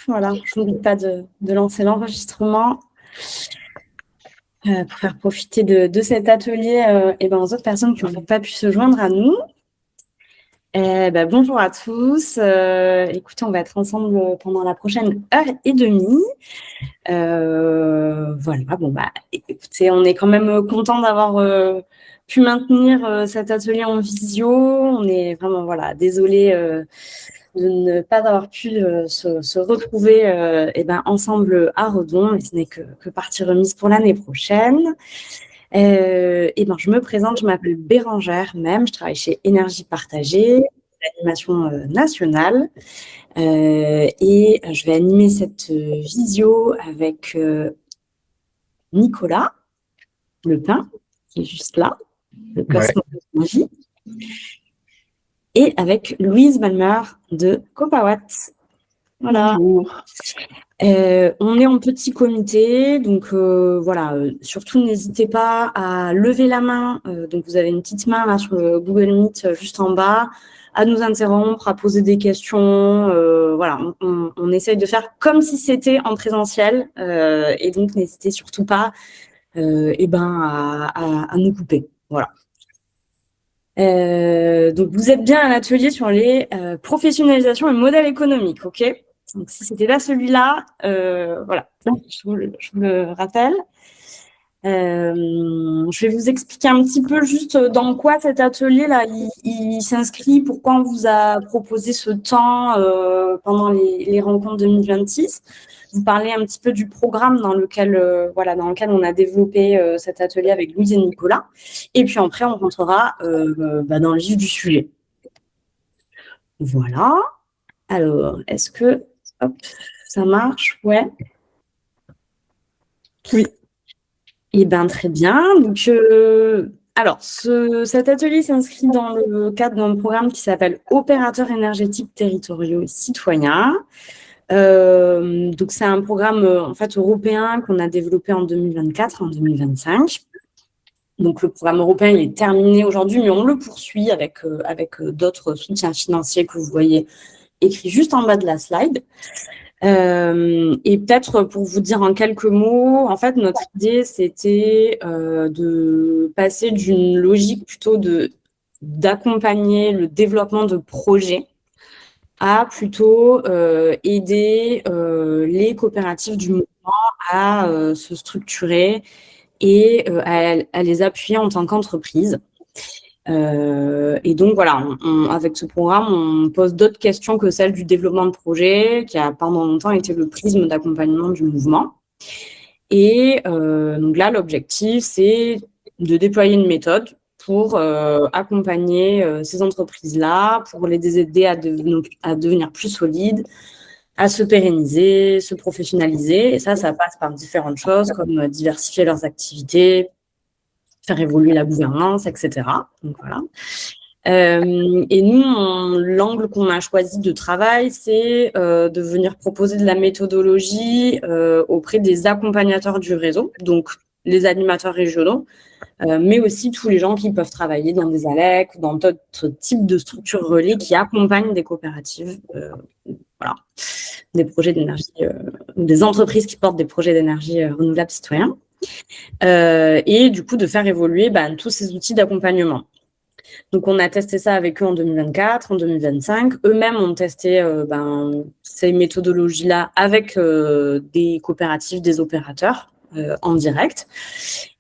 voilà, je n'oublie pas de lancer l'enregistrement pour faire profiter de cet atelier aux autres personnes qui n'ont pas pu se joindre à nous. Bonjour à tous. Écoutez, on va être ensemble pendant la prochaine heure et demie. Écoutez, on est quand même content d'avoir pu maintenir cet atelier en visio. On est vraiment, désolé de ne pas avoir pu se retrouver ensemble à Redon, mais ce n'est que partie remise pour l'année prochaine. Je me présente, je m'appelle Bérangère même, je travaille chez Énergie Partagée, l'animation nationale, et je vais animer cette visio avec Nicolas Lepin, qui est juste là, de Cosmologie, et avec Louise Balmer de Copawatt. Voilà. Bonjour. On est en petit comité, donc surtout n'hésitez pas à lever la main. Donc vous avez une petite main là sur le Google Meet juste en bas, à nous interrompre, à poser des questions. On essaye de faire comme si c'était en présentiel, et donc n'hésitez surtout pas à nous couper. Voilà. Donc vous êtes bien à l'atelier sur les professionnalisations et modèles économiques, ok ? Donc, si c'était pas celui-là, je vous le rappelle. Je vais vous expliquer un petit peu juste dans quoi cet atelier-là, il s'inscrit, pourquoi on vous a proposé ce temps pendant les rencontres 2026. Vous parlez un petit peu du programme dans lequel on a développé cet atelier avec Louise et Nicolas. Et puis après, on rentrera dans le vif du sujet. Voilà. Alors, est-ce que... Hop, ça marche, ouais. Oui. Eh bien, très bien. Donc, cet atelier s'inscrit dans le cadre d'un programme qui s'appelle Opérateurs énergétiques territoriaux et citoyens. Donc, c'est un programme européen qu'on a développé en 2024, en 2025. Donc, le programme européen, il est terminé aujourd'hui, mais on le poursuit avec d'autres soutiens financiers que vous voyez écrits juste en bas de la slide. Et peut-être pour vous dire en quelques mots, en fait, notre idée, c'était de passer d'une logique plutôt d'accompagner le développement de projets à plutôt aider les coopératives du mouvement à se structurer et à les appuyer en tant qu'entreprise. Et donc, voilà, avec ce programme, on pose d'autres questions que celles du développement de projet, qui a pendant longtemps été le prisme d'accompagnement du mouvement. Et donc là, l'objectif, c'est de déployer une méthode pour accompagner ces entreprises-là, pour les aider à devenir plus solides, à se pérenniser, se professionnaliser. Et ça passe par différentes choses, comme diversifier leurs activités, faire évoluer la gouvernance, etc. Donc, voilà. Et nous, l'angle qu'on a choisi de travail, c'est de venir proposer de la méthodologie auprès des accompagnateurs du réseau, donc les animateurs régionaux, mais aussi tous les gens qui peuvent travailler dans des ALEC ou dans d'autres types de structures relais qui accompagnent des coopératives, des projets d'énergie, des entreprises qui portent des projets d'énergie renouvelables citoyens. Et du coup, de faire évoluer tous ces outils d'accompagnement. Donc, on a testé ça avec eux en 2024, en 2025. Eux-mêmes ont testé ces méthodologies-là avec des coopératives, des opérateurs en direct.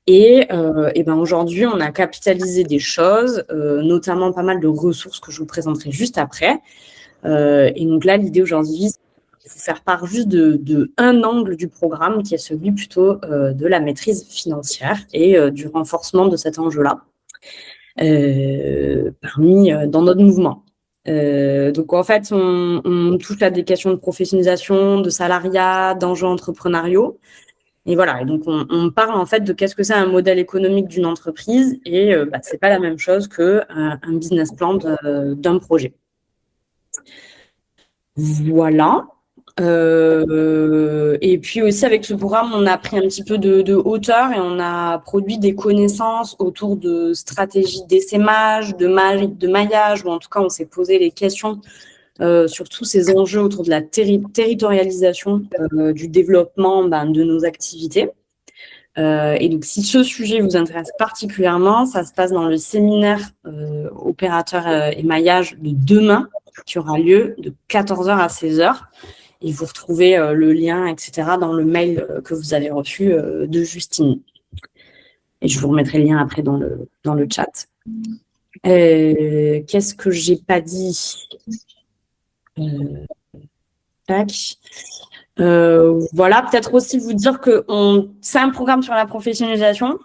Et aujourd'hui, on a capitalisé des choses, notamment pas mal de ressources que je vous présenterai juste après. Et donc là, l'idée aujourd'hui, c'est de vous faire part juste de un angle du programme qui est celui plutôt de la maîtrise financière et du renforcement de cet enjeu-là. Dans notre mouvement. Donc, en fait, on touche à des questions de professionnalisation, de salariat, d'enjeux entrepreneuriaux. Et voilà, et donc on parle en fait de qu'est-ce que c'est un modèle économique d'une entreprise et c'est pas la même chose qu'un business plan d'un projet. Voilà. Et puis aussi avec ce programme, on a pris un petit peu de hauteur et on a produit des connaissances autour de stratégies d'essaimage, de maillage, ou en tout cas on s'est posé les questions sur tous ces enjeux autour de la territorialisation du développement de nos activités. Et donc, si ce sujet vous intéresse particulièrement, ça se passe dans le séminaire opérateur et maillage de demain, qui aura lieu de 14h à 16h. Et vous retrouvez le lien, etc., dans le mail que vous avez reçu de Justine. Et je vous remettrai le lien après dans le chat. Qu'est-ce que j'ai pas dit? Tac. Voilà, peut-être aussi vous dire que c'est un programme sur la professionnalisation,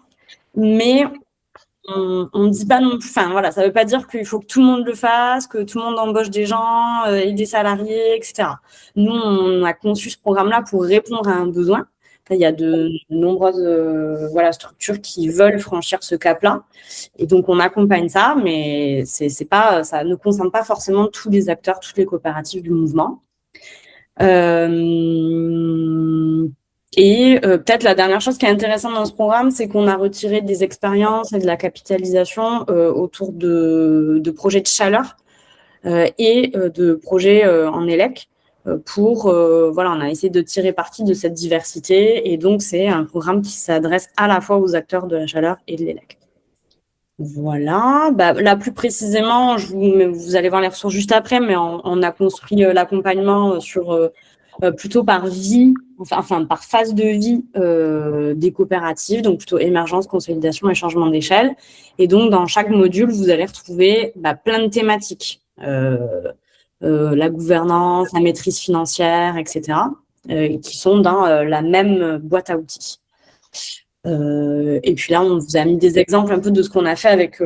mais on ne dit pas non plus, enfin voilà, ça ne veut pas dire qu'il faut que tout le monde le fasse, que tout le monde embauche des gens et des salariés, etc. Nous, on a conçu ce programme-là pour répondre à un besoin. Il y a de nombreuses structures qui veulent franchir ce cap-là. Et donc, on accompagne ça, mais ça ne concerne pas forcément tous les acteurs, toutes les coopératives du mouvement. Peut-être la dernière chose qui est intéressante dans ce programme, c'est qu'on a retiré des expériences et de la capitalisation autour de projets de chaleur et de projets en élec. On a essayé de tirer parti de cette diversité, et donc c'est un programme qui s'adresse à la fois aux acteurs de la chaleur et de l'élec. Voilà, là plus précisément, vous allez voir les ressources juste après, mais on a construit l'accompagnement sur plutôt par vie, par phase de vie des coopératives, donc plutôt émergence, consolidation et changement d'échelle. Et donc dans chaque module, vous allez retrouver plein de thématiques. La gouvernance, la maîtrise financière, etc., qui sont dans la même boîte à outils. Et puis là, on vous a mis des exemples un peu de ce qu'on a fait avec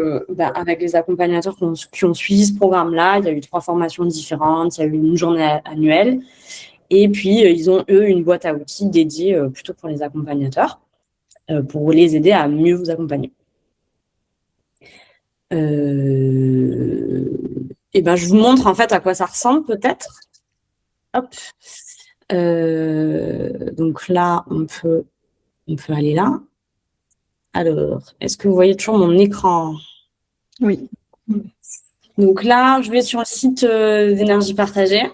les accompagnateurs qui ont suivi ce programme-là. Il y a eu 3 formations différentes, il y a eu une journée annuelle. Et puis, ils ont, eux, une boîte à outils dédiée plutôt pour les accompagnateurs, pour les aider à mieux vous accompagner. Je vous montre en fait à quoi ça ressemble peut-être. Hop. Donc là, on peut aller là. Alors, est-ce que vous voyez toujours mon écran? Oui. Donc là, je vais sur le site d'énergie partagée.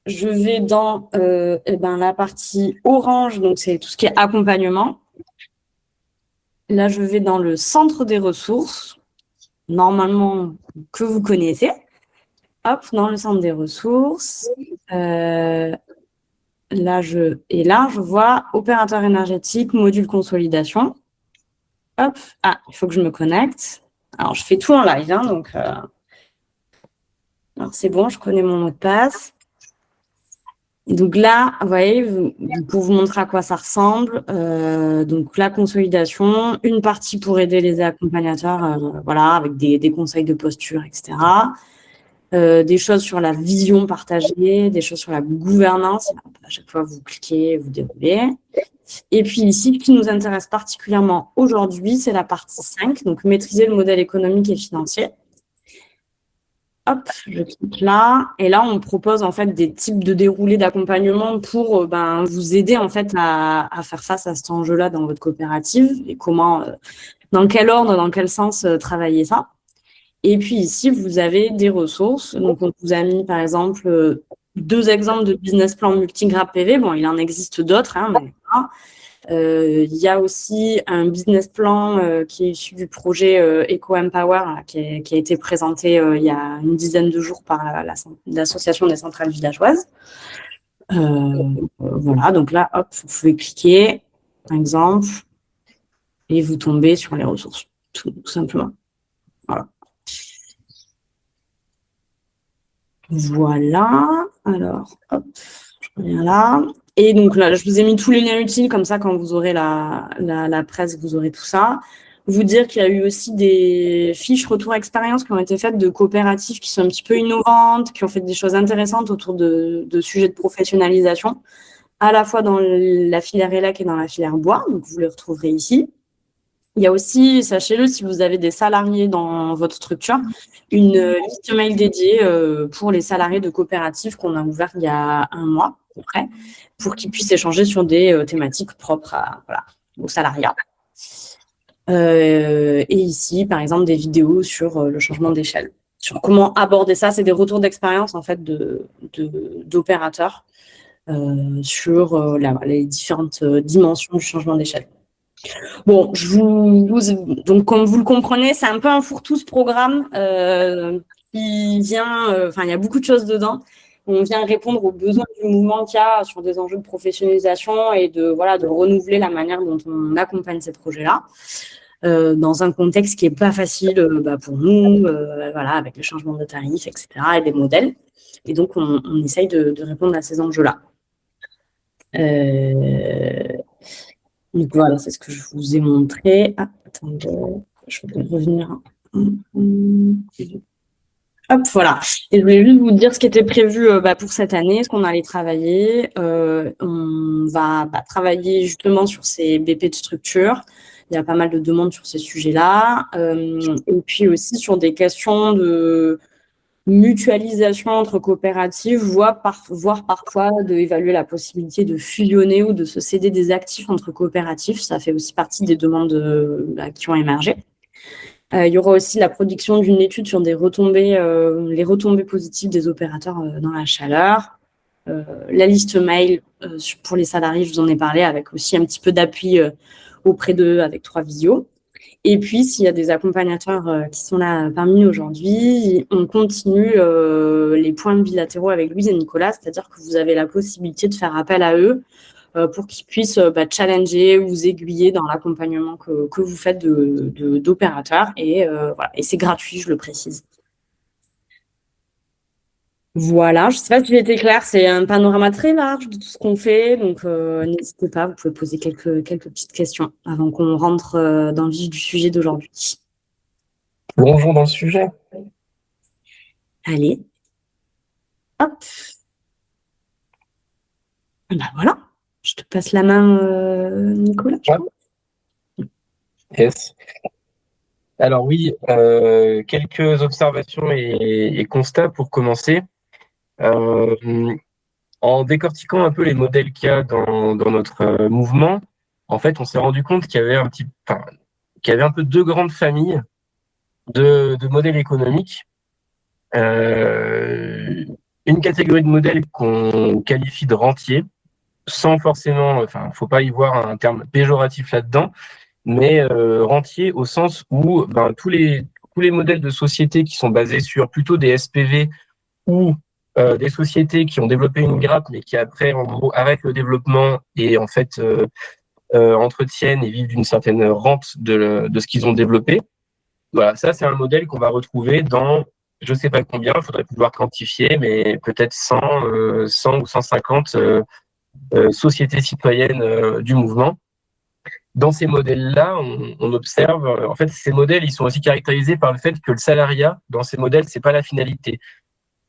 Je vais dans la partie orange, donc c'est tout ce qui est accompagnement. Là, je vais dans le centre des ressources, normalement que vous connaissez. Hop, dans le centre des ressources. Là, je vois opérateur énergétique, module consolidation. Hop, il faut que je me connecte. Alors, je fais tout en live, hein, donc alors, c'est bon, je connais mon mot de passe. Et donc là, vous voyez, pour vous montrer à quoi ça ressemble, donc la consolidation, une partie pour aider les accompagnateurs, avec des conseils de posture, etc. Des choses sur la vision partagée, des choses sur la gouvernance. À chaque fois, vous cliquez, vous déroulez. Et puis ici, ce qui nous intéresse particulièrement aujourd'hui, c'est la partie 5, donc maîtriser le modèle économique et financier. Hop, je clique là. Et là, on propose en fait des types de déroulés d'accompagnement pour vous aider en fait à faire face à cet enjeu-là dans votre coopérative et comment, dans quel ordre, dans quel sens travailler ça. Et puis ici, vous avez des ressources. Donc, on vous a mis par exemple 2 exemples de business plan multigrade PV. Bon, il en existe d'autres, hein, mais voilà. Il y a aussi un business plan qui est issu du projet Eco Empower qui a été présenté il y a une dizaine de jours par l'association des centrales villageoises. Voilà, donc là, hop, vous pouvez cliquer, par exemple, et vous tombez sur les ressources, tout simplement. Voilà. Voilà, alors, hop, je reviens là. Et donc là, je vous ai mis tous les liens utiles, comme ça, quand vous aurez la presse, vous aurez tout ça. Vous dire qu'il y a eu aussi des fiches retour expérience qui ont été faites de coopératives qui sont un petit peu innovantes, qui ont fait des choses intéressantes autour de sujets de professionnalisation, à la fois dans la filière élec et dans la filière bois. Donc, vous les retrouverez ici. Il y a aussi, sachez-le, si vous avez des salariés dans votre structure, une liste mail dédiée pour les salariés de coopératives qu'on a ouvert il y a 1 mois, à peu près, pour qu'ils puissent échanger sur des thématiques propres au salariat. Et ici, par exemple, des vidéos sur le changement d'échelle. sur comment aborder ça. C'est des retours d'expérience en fait d'opérateurs sur les différentes dimensions du changement d'échelle. Bon, donc comme vous le comprenez, c'est un peu un fourre-tout ce programme qui vient, il y a beaucoup de choses dedans. On vient répondre aux besoins du mouvement qu'il y a sur des enjeux de professionnalisation et de renouveler la manière dont on accompagne ces projets-là. Dans un contexte qui n'est pas facile pour nous, avec le changement de tarifs, etc., et des modèles. Et donc, on essaye de répondre à ces enjeux-là. Donc voilà, c'est ce que je vous ai montré. Ah, attendez, je vais revenir. Hop, voilà. Et je voulais juste vous dire ce qui était prévu pour cette année, ce qu'on allait travailler. On va travailler justement sur ces BP de structure. Il y a pas mal de demandes sur ces sujets-là. Et puis aussi sur des questions de mutualisation entre coopératives, voire parfois d'évaluer la possibilité de fusionner ou de se céder des actifs entre coopératives. Ça fait aussi partie des demandes qui ont émergé. Il y aura aussi la production d'une étude sur les retombées positives des opérateurs dans la chaleur. La liste mail pour les salariés, je vous en ai parlé, avec aussi un petit peu d'appui auprès d'eux avec 3 visios. Et puis, s'il y a des accompagnateurs qui sont là parmi nous aujourd'hui, on continue les points bilatéraux avec Louise et Nicolas, c'est-à-dire que vous avez la possibilité de faire appel à eux pour qu'ils puissent challenger, vous aiguiller dans l'accompagnement que vous faites d'opérateurs. Et c'est gratuit, je le précise. Voilà, je ne sais pas si j'ai été claire, c'est un panorama très large de tout ce qu'on fait, donc n'hésitez pas, vous pouvez poser quelques petites questions avant qu'on rentre dans le vif du sujet d'aujourd'hui. Plongeons dans le sujet. Allez, hop. Voilà, je te passe la main, Nicolas. Yes. Alors oui, quelques observations et constats pour commencer. En décortiquant un peu les modèles qu'il y a dans notre mouvement, en fait, on s'est rendu compte qu'il y avait qu'il y avait un peu 2 grandes familles de modèles économiques. Une catégorie de modèles qu'on qualifie de rentiers, sans forcément, faut pas y voir un terme péjoratif là-dedans, mais rentiers au sens où tous les modèles de société qui sont basés sur plutôt des SPV ou des sociétés qui ont développé une grappe mais qui après en gros arrêtent le développement et en fait entretiennent et vivent d'une certaine rente de ce qu'ils ont développé. Voilà, ça c'est un modèle qu'on va retrouver dans je sais pas combien, il faudrait pouvoir quantifier, mais peut-être 100 ou 150 sociétés citoyennes du mouvement. Dans ces modèles-là, on observe, en fait, ces modèles, ils sont aussi caractérisés par le fait que le salariat, dans ces modèles, c'est pas la finalité.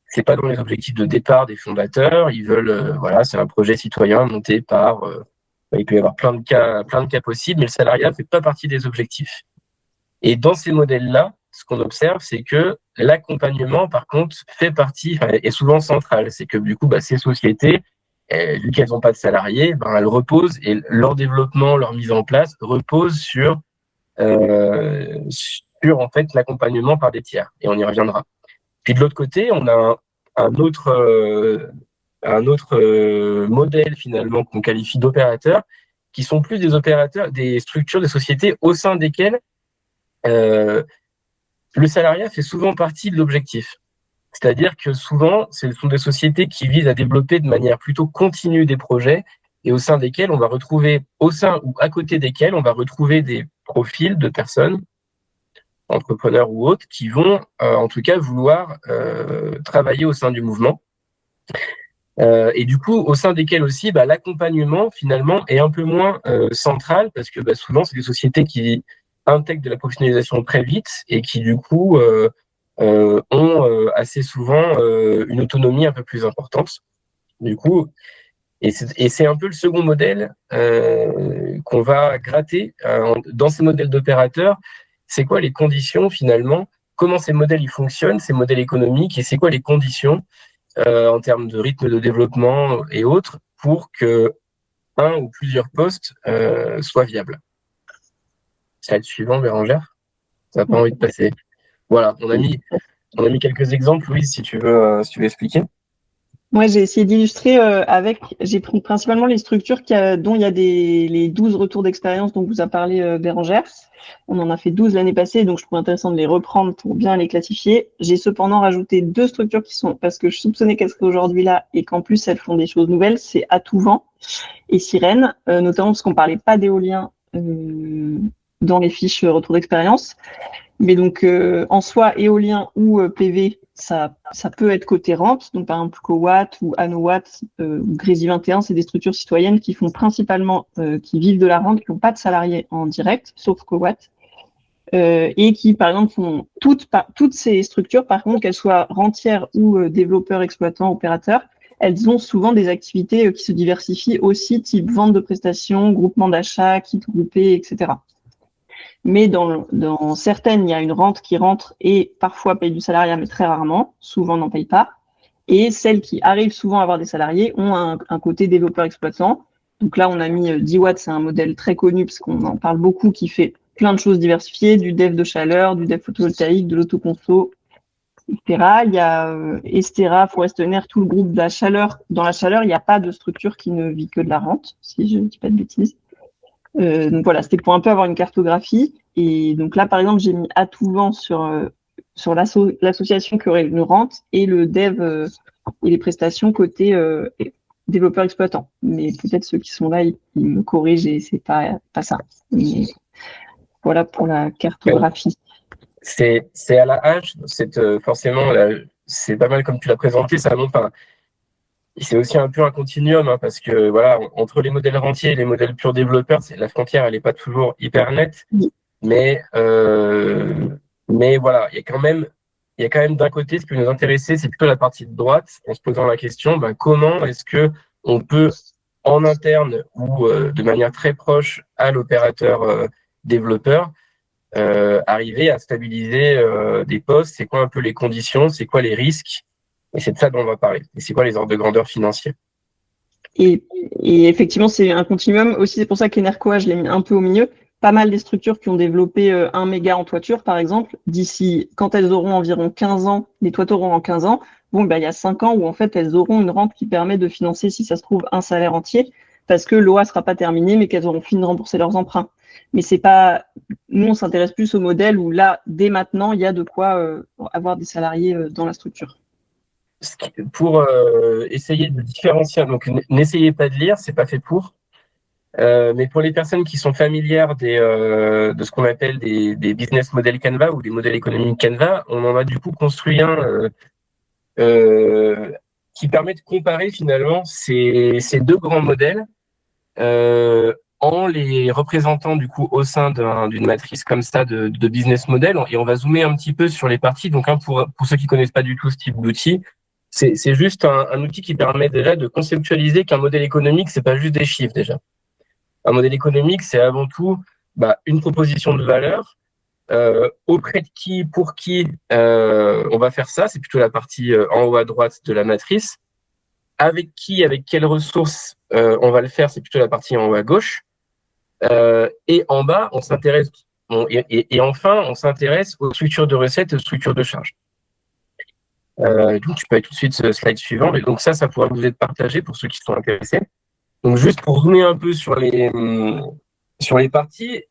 C'est pas dans les objectifs de départ des fondateurs. Ils veulent, c'est un projet citoyen monté par, il peut y avoir plein de cas possibles, mais le salariat fait pas partie des objectifs. Et dans ces modèles-là, ce qu'on observe, c'est que l'accompagnement, par contre, fait partie, est souvent central. C'est que du coup, ces sociétés, vu qu'elles n'ont pas de salariés, elles reposent et leur développement, leur mise en place repose sur en fait l'accompagnement par des tiers. Et on y reviendra. Puis de l'autre côté, on a un autre modèle finalement qu'on qualifie d'opérateurs, qui sont plus des opérateurs, des structures, des sociétés au sein desquelles le salariat fait souvent partie de l'objectif. C'est-à-dire que souvent, ce sont des sociétés qui visent à développer de manière plutôt continue des projets et au sein desquels on va retrouver, au sein ou à côté desquels on va retrouver des profils de personnes, entrepreneurs ou autres, qui vont en tout cas vouloir travailler au sein du mouvement. Et du coup, au sein desquels aussi, l'accompagnement finalement est un peu moins central parce que souvent, c'est des sociétés qui intègrent de la professionnalisation très vite et qui du coup ont assez souvent une autonomie un peu plus importante. Du coup, et c'est un peu le second modèle qu'on va gratter dans ces modèles d'opérateurs. C'est quoi les conditions finalement? Comment ces modèles ils fonctionnent, ces modèles économiques, et c'est quoi les conditions en termes de rythme de développement et autres pour que un ou plusieurs postes soient viables? Slide suivant, Bérangère. Ça n'a pas envie de passer. Voilà, on a mis On a mis quelques exemples, Louise, si tu veux expliquer. Moi, j'ai essayé d'illustrer j'ai pris principalement les structures dont il y a les 12 retours d'expérience dont vous a parlé Bérangère. On en a fait 12 l'année passée, donc je trouve intéressant de les reprendre pour bien les classifier. J'ai cependant rajouté 2 structures parce que je soupçonnais qu'elles seraient aujourd'hui là et qu'en plus elles font des choses nouvelles, c'est Atouvent et Sirène, notamment parce qu'on parlait pas d'éolien dans les fiches retour d'expérience. Mais donc, en soi, éolien ou PV, ça peut être côté rente. Donc, par exemple, Cowatt ou Anowatt ou Grésy 21, c'est des structures citoyennes qui font principalement, qui vivent de la rente, qui n'ont pas de salariés en direct, sauf Cowatt. Et qui, par exemple, font toutes ces structures, par contre, qu'elles soient rentières ou développeurs, exploitants, opérateurs, elles ont souvent des activités qui se diversifient aussi, type vente de prestations, groupement d'achat, kit groupé, etc. Mais dans certaines, il y a une rente qui rentre et parfois paye du salariat, mais très rarement, souvent n'en paye pas. Et celles qui arrivent souvent à avoir des salariés ont un côté développeur exploitant. Donc là, on a mis 10 watts, c'est un modèle très connu parce qu'on en parle beaucoup, qui fait plein de choses diversifiées, du dev de chaleur, du dev photovoltaïque, de l'autoconso, etc. Il y a Estera, Forestener, tout le groupe de la chaleur. Dans la chaleur, il n'y a pas de structure qui ne vit que de la rente, si je ne dis pas de bêtises. Donc voilà, c'était pour un peu avoir une cartographie. Et donc là, par exemple, j'ai mis Atouvent sur l'association qui aurait une rente et le dev et les prestations côté développeur exploitant. Mais peut-être ceux qui sont là, ils me corrigent et c'est pas ça. Mais voilà pour la cartographie. C'est à la hache, forcément, c'est pas mal comme tu l'as présenté, ça montre. C'est aussi un peu un continuum, hein, parce que voilà, entre les modèles rentiers et les modèles purs développeurs, la frontière, elle n'est pas toujours hyper nette, mais voilà, il y a quand même d'un côté, ce qui peut nous intéresser, c'est plutôt la partie de droite, en se posant la question, comment est-ce que on peut, en interne ou de manière très proche à l'opérateur développeur, arriver à stabiliser des postes, c'est quoi un peu les conditions, c'est quoi les risques. Et c'est de ça dont on va parler. Et c'est quoi les ordres de grandeur financiers? Et effectivement, c'est un continuum. Aussi, c'est pour ça qu'Enercoa, je l'ai mis un peu au milieu. Pas mal des structures qui ont développé 1 méga en toiture, par exemple, d'ici, quand elles auront environ 15 ans, les toitures auront 15 ans, il y a 5 ans où, en fait, elles auront une rente qui permet de financer, si ça se trouve, un salaire entier, parce que l'OA sera pas terminée, mais qu'elles auront fini de rembourser leurs emprunts. Mais c'est pas, nous, on s'intéresse plus au modèle où là, dès maintenant, il y a de quoi avoir des salariés dans la structure. Pour essayer de différencier, donc n'essayez pas de lire, c'est pas fait pour. Mais pour les personnes qui sont familières de ce qu'on appelle des business model Canva ou des modèles économiques Canva, on en a du coup construit un qui permet de comparer finalement ces deux grands modèles en les représentant du coup au sein d'une matrice comme ça de business model. Et on va zoomer un petit peu sur les parties. Donc pour ceux qui connaissent pas du tout ce type d'outil, c'est juste un outil qui permet déjà de conceptualiser qu'un modèle économique, c'est pas juste des chiffres déjà. Un modèle économique, c'est avant tout une proposition de valeur. Auprès de qui, pour qui on va faire ça, c'est plutôt la partie en haut à droite de la matrice. Avec qui, avec quelles ressources on va le faire, c'est plutôt la partie en haut à gauche. Et en bas, on s'intéresse, et enfin, on s'intéresse aux structures de recettes et aux structures de charges. Donc, tu peux aller tout de suite sur le slide suivant. Et donc, ça pourra vous être partagé pour ceux qui sont intéressés. Donc, juste pour zoomer un peu sur les parties,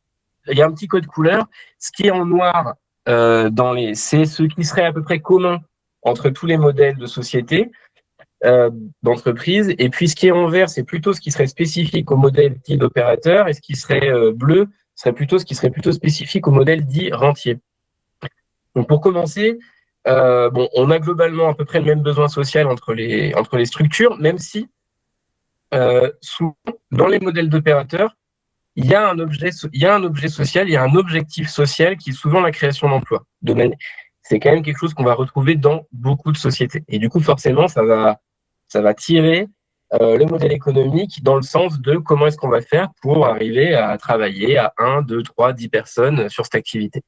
il y a un petit code couleur. Ce qui est en noir, c'est ce qui serait à peu près commun entre tous les modèles de société, d'entreprise. Et puis, ce qui est en vert, c'est plutôt ce qui serait spécifique au modèle dit d'opérateur. Et ce qui serait bleu, serait plutôt ce qui serait plutôt spécifique au modèle dit rentier. Donc, pour commencer, on a globalement à peu près le même besoin social entre les structures, même si souvent, dans les modèles d'opérateurs, il y a un objet social, il y a un objectif social qui est souvent la création d'emplois. C'est quand même quelque chose qu'on va retrouver dans beaucoup de sociétés. Et du coup, forcément, ça va tirer le modèle économique dans le sens de comment est-ce qu'on va faire pour arriver à travailler à 1, 2, 3, 10 personnes sur cette activité.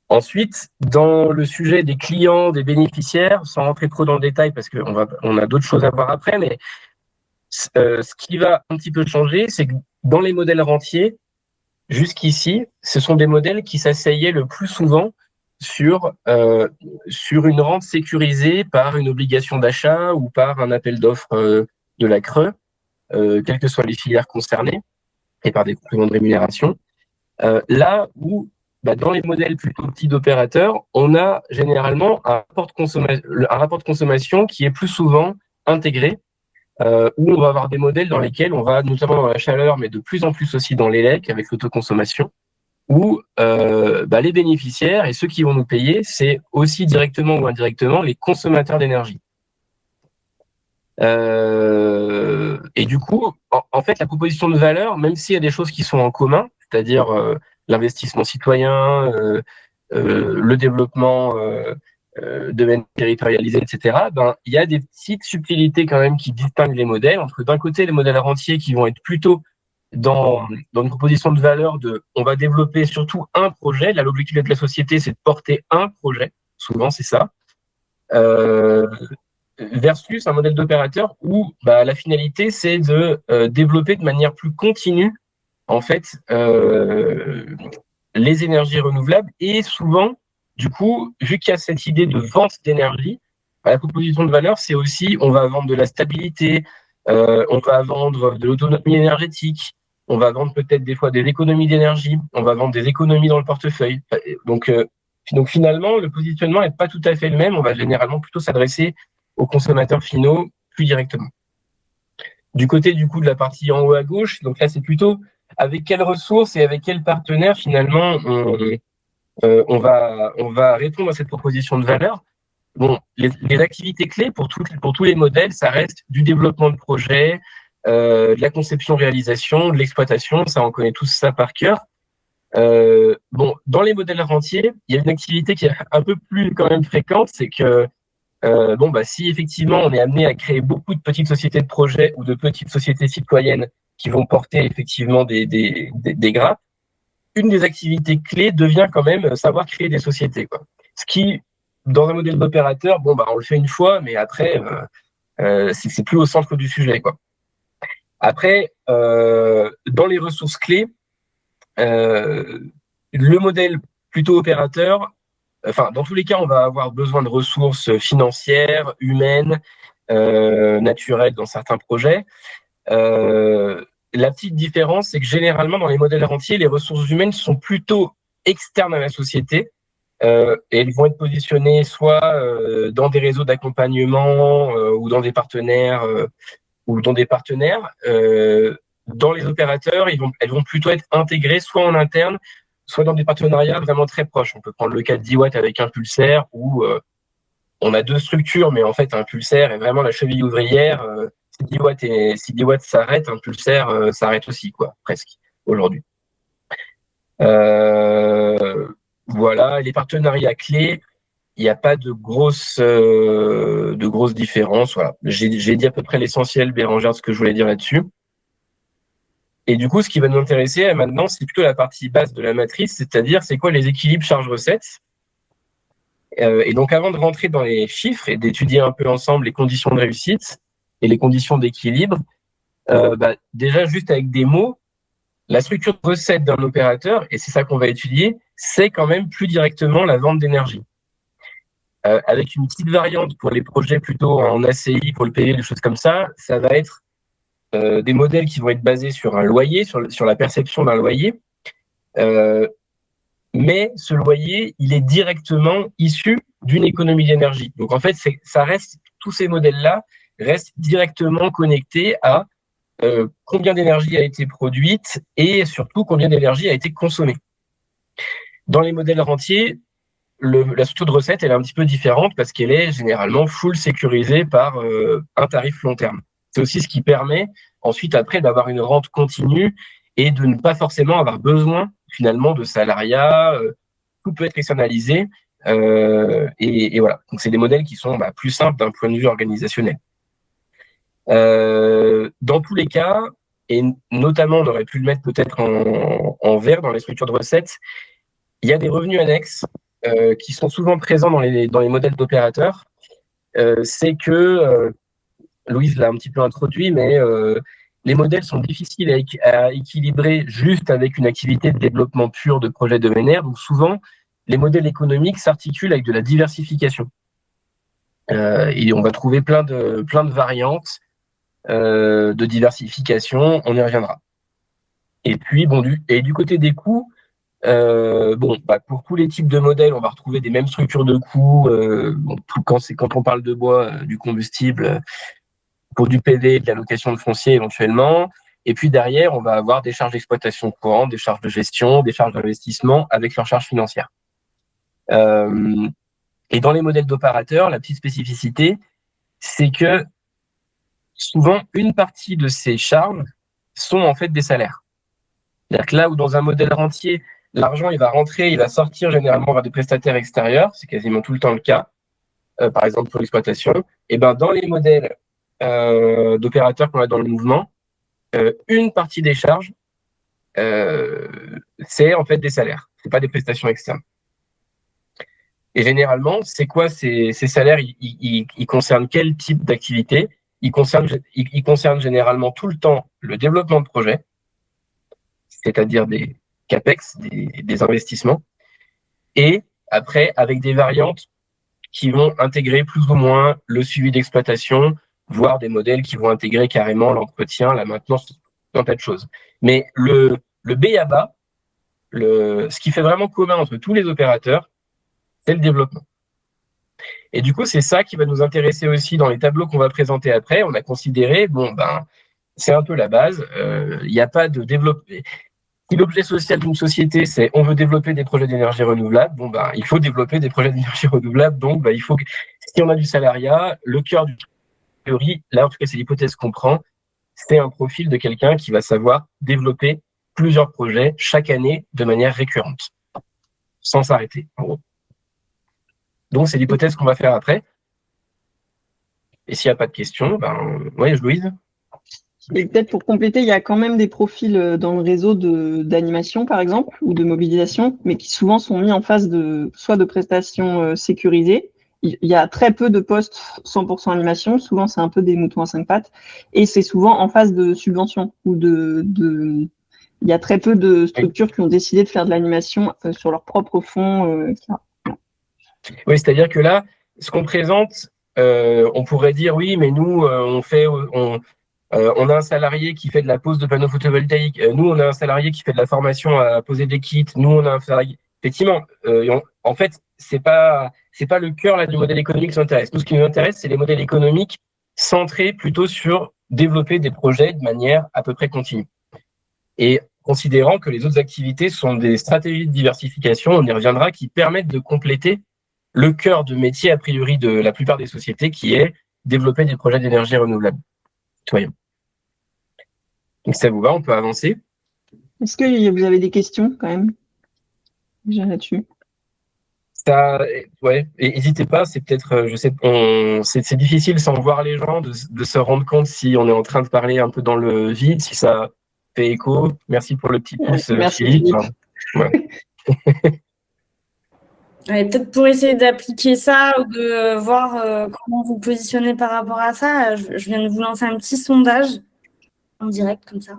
Ensuite, dans le sujet des clients, des bénéficiaires, sans rentrer trop dans le détail parce qu'on a d'autres choses à voir après, mais ce qui va un petit peu changer, c'est que dans les modèles rentiers, jusqu'ici, ce sont des modèles qui s'asseyaient le plus souvent sur une rente sécurisée par une obligation d'achat ou par un appel d'offres de la CRE, quelles que soient les filières concernées, et par des compléments de rémunération. Là où, dans les modèles plutôt petits d'opérateurs, on a généralement un rapport de consommation qui est plus souvent intégré, où on va avoir des modèles dans lesquels on va, notamment dans la chaleur, mais de plus en plus aussi dans l'élec, avec l'autoconsommation, où les bénéficiaires et ceux qui vont nous payer, c'est aussi directement ou indirectement les consommateurs d'énergie. Et du coup, en fait, la proposition de valeur, même s'il y a des choses qui sont en commun, c'est-à-dire l'investissement citoyen, le développement de domaines territorialisés, etc., il y a des petites subtilités quand même qui distinguent les modèles, entre d'un côté les modèles rentiers qui vont être plutôt dans une proposition de valeur on va développer surtout un projet. Là, l'objectif de la société, c'est de porter un projet. Souvent, c'est ça. Versus un modèle d'opérateur où la finalité, c'est de développer de manière plus continue, en fait, les énergies renouvelables. Et souvent, du coup, vu qu'il y a cette idée de vente d'énergie, la proposition de valeur, c'est aussi, on va vendre de la stabilité, on va vendre de l'autonomie énergétique, on va vendre peut-être des fois des économies d'énergie, on va vendre des économies dans le portefeuille. Donc finalement, le positionnement n'est pas tout à fait le même. On va généralement plutôt s'adresser aux consommateurs finaux plus directement. Du côté du coup de la partie en haut à gauche, donc là c'est plutôt avec quelles ressources et avec quels partenaires finalement on va répondre à cette proposition de valeur. Bon, les activités clés pour tous les modèles, ça reste du développement de projets, de la conception-réalisation, de l'exploitation, ça on connaît tous ça par cœur. Dans les modèles rentiers, il y a une activité qui est un peu plus quand même fréquente, c'est que si effectivement on est amené à créer beaucoup de petites sociétés de projets ou de petites sociétés citoyennes qui vont porter effectivement des grappes, une des activités clés devient quand même savoir créer des sociétés, quoi. Ce qui, dans un modèle d'opérateur, on le fait une fois, mais après, c'est plus au centre du sujet, quoi. Après, dans les ressources clés, le modèle plutôt opérateur, dans tous les cas, on va avoir besoin de ressources financières, humaines, naturelles dans certains projets. La petite différence, c'est que généralement, dans les modèles rentiers, les ressources humaines sont plutôt externes à la société. Et elles vont être positionnées soit dans des réseaux d'accompagnement ou dans des partenaires. Dans les opérateurs, elles vont plutôt être intégrées soit en interne, soit dans des partenariats vraiment très proches. On peut prendre le cas de DIWAT avec Impulsaire, où on a deux structures, mais en fait, Impulsaire est vraiment la cheville ouvrière. Si DIWAT s'arrête, Impulsaire s'arrête aussi, quoi, presque, aujourd'hui. Voilà, les partenariats clés, il n'y a pas de grosses différences. Voilà. J'ai dit à peu près l'essentiel, Bérangère, de ce que je voulais dire là-dessus. Et du coup, ce qui va nous intéresser maintenant, c'est plutôt la partie basse de la matrice, c'est-à-dire c'est quoi les équilibres charges-recettes. Et donc, avant de rentrer dans les chiffres et d'étudier un peu ensemble les conditions de réussite et les conditions d'équilibre, déjà juste avec des mots, la structure de recette d'un opérateur, et c'est ça qu'on va étudier, c'est quand même plus directement la vente d'énergie. Avec une petite variante pour les projets plutôt en ACI, pour le PV, des choses comme ça, ça va être des modèles qui vont être basés sur un loyer, sur la perception d'un loyer. Mais ce loyer, il est directement issu d'une économie d'énergie. Donc en fait, tous ces modèles-là restent directement connectés à combien d'énergie a été produite et surtout combien d'énergie a été consommée. Dans les modèles rentiers, la structure de recette, elle est un petit peu différente parce qu'elle est généralement full sécurisée par un tarif long terme. C'est aussi ce qui permet ensuite après d'avoir une rente continue et de ne pas forcément avoir besoin finalement de salariat. Tout peut être externalisé et voilà. Donc c'est des modèles qui sont plus simples d'un point de vue organisationnel. Dans tous les cas, et notamment on aurait pu le mettre peut-être en vert dans les structures de recettes, il y a des revenus annexes qui sont souvent présents dans les modèles d'opérateurs. C'est que Louise l'a un petit peu introduit, mais les modèles sont difficiles à équilibrer juste avec une activité de développement pur de projet de MNR. Donc souvent, les modèles économiques s'articulent avec de la diversification. Et on va trouver plein de variantes de diversification, on y reviendra. Et puis, du côté des coûts, pour tous les types de modèles, on va retrouver des mêmes structures de coûts. Quand on parle de bois, du combustible, pour du PV, de la location de foncier éventuellement. Et puis derrière, on va avoir des charges d'exploitation courantes, des charges de gestion, des charges d'investissement avec leurs charges financières. Et dans les modèles d'opérateurs, la petite spécificité, c'est que souvent, une partie de ces charges sont en fait des salaires. C'est-à-dire que là où dans un modèle rentier, l'argent il va rentrer, il va sortir généralement vers des prestataires extérieurs, c'est quasiment tout le temps le cas, par exemple pour l'exploitation, et ben dans les modèles d'opérateurs qu'on a dans le mouvement, une partie des charges, c'est en fait des salaires, c'est pas des prestations externes. Et généralement, c'est quoi ces salaires? Ils concernent quel type d'activité? Ils concernent généralement tout le temps le développement de projets, c'est-à-dire des CAPEX, des investissements, et après, avec des variantes qui vont intégrer plus ou moins le suivi d'exploitation, voire des modèles qui vont intégrer carrément l'entretien, la maintenance, un tas de choses. Mais le B.A.-ba, ce qui fait vraiment commun entre tous les opérateurs, c'est le développement. Et du coup, c'est ça qui va nous intéresser aussi dans les tableaux qu'on va présenter après. On a considéré, c'est un peu la base. Il n'y a pas de développement. Si l'objet social d'une société, c'est on veut développer des projets d'énergie renouvelable, il faut développer des projets d'énergie renouvelable. Donc, il faut que, si on a du salariat, le cœur du théorie, là, en tout cas, c'est l'hypothèse qu'on prend, c'est un profil de quelqu'un qui va savoir développer plusieurs projets chaque année de manière récurrente, sans s'arrêter, en gros. Donc, c'est l'hypothèse qu'on va faire après. Et s'il n'y a pas de questions, Louise. Et peut-être pour compléter, il y a quand même des profils dans le réseau d'animation, par exemple, ou de mobilisation, mais qui souvent sont mis en phase soit de prestations sécurisées. Il y a très peu de postes 100% animation. Souvent, c'est un peu des moutons à 5 pattes. Et c'est souvent en phase de subvention ou il y a très peu de structures qui ont décidé de faire de l'animation sur leur propre fonds, etc. Oui, c'est-à-dire que là, ce qu'on présente, on pourrait dire oui, mais nous, on a un salarié qui fait de la pose de panneaux photovoltaïques. Nous, on a un salarié qui fait de la formation à poser des kits. Nous, on a un salarié. Effectivement, en fait, c'est pas le cœur là du modèle économique qui nous intéresse. Tout ce qui nous intéresse, c'est les modèles économiques centrés plutôt sur développer des projets de manière à peu près continue. Et considérant que les autres activités sont des stratégies de diversification, on y reviendra, qui permettent de compléter le cœur de métier a priori de la plupart des sociétés, qui est développer des projets d'énergie renouvelable. Citoyens. Donc ça vous va, on peut avancer. Est-ce que vous avez des questions quand même déjà là-dessus? Ouais, et n'hésitez pas, c'est peut-être, c'est difficile sans voir les gens de se rendre compte si on est en train de parler un peu dans le vide, si ça fait écho. Merci pour le petit pouce, merci Philippe. Ouais. Ouais, peut-être pour essayer d'appliquer ça ou de voir comment vous positionnez par rapport à ça, je viens de vous lancer un petit sondage en direct comme ça.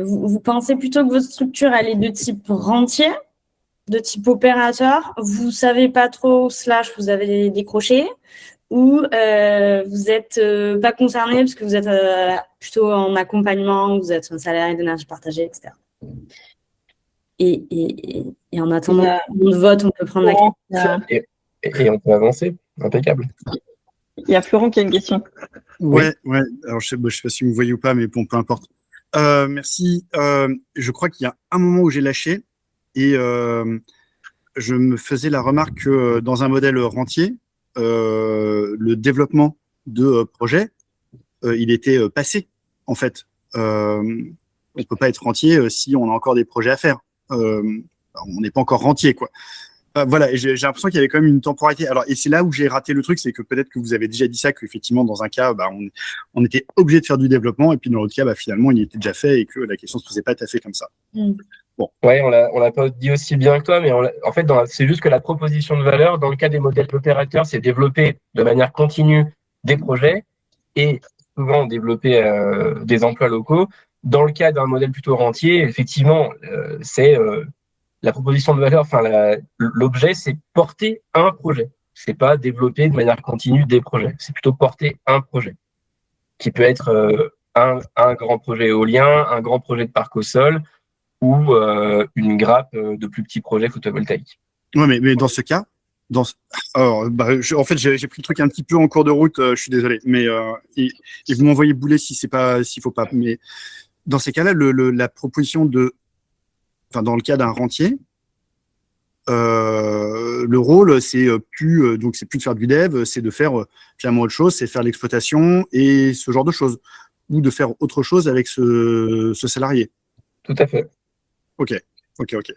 Vous pensez plutôt que votre structure elle est de type rentier, de type opérateur, vous savez pas trop / vous avez décroché, ou vous êtes pas concerné parce que vous êtes plutôt en accompagnement, vous êtes un salarié d'énergie partagée, etc. Et en attendant le vote, on peut prendre la question. Et on peut avancer. Impeccable. Il y a Florent qui a une question. Ouais. Alors, je sais pas si vous me voyez ou pas, mais bon, peu importe. Merci. Je crois qu'il y a un moment où j'ai lâché et je me faisais la remarque que dans un modèle rentier, le développement de projets, il était passé, en fait. On ne peut pas être rentier si on a encore des projets à faire. On n'est pas encore rentier, quoi. Voilà, et j'ai l'impression qu'il y avait quand même une temporalité. Alors, et c'est là où j'ai raté le truc, c'est que peut-être que vous avez déjà dit ça, qu'effectivement, dans un cas, on était obligé de faire du développement, et puis dans l'autre cas, finalement, il était déjà fait et que la question ne se posait pas tout à fait comme ça. Bon. Ouais, on l'a pas dit aussi bien que toi, mais en fait, c'est juste que la proposition de valeur, dans le cas des modèles d'opérateurs, c'est développer de manière continue des projets et souvent développer des emplois locaux. Dans le cas d'un modèle plutôt rentier, effectivement, c'est la proposition de valeur, l'objet, c'est porter un projet. C'est pas développer de manière continue des projets. C'est plutôt porter un projet qui peut être un grand projet éolien, un grand projet de parc au sol ou une grappe de plus petits projets photovoltaïques. Ouais, mais dans ce cas, alors, en fait, j'ai pris le truc un petit peu en cours de route. Je suis désolé, mais et vous m'envoyez bouler s'il faut pas. Mais dans ces cas-là, la proposition dans le cas d'un rentier, le rôle, c'est plus de faire du dev, c'est de faire finalement autre chose, c'est faire l'exploitation et ce genre de choses, ou de faire autre chose avec ce salarié. Tout à fait. Ok.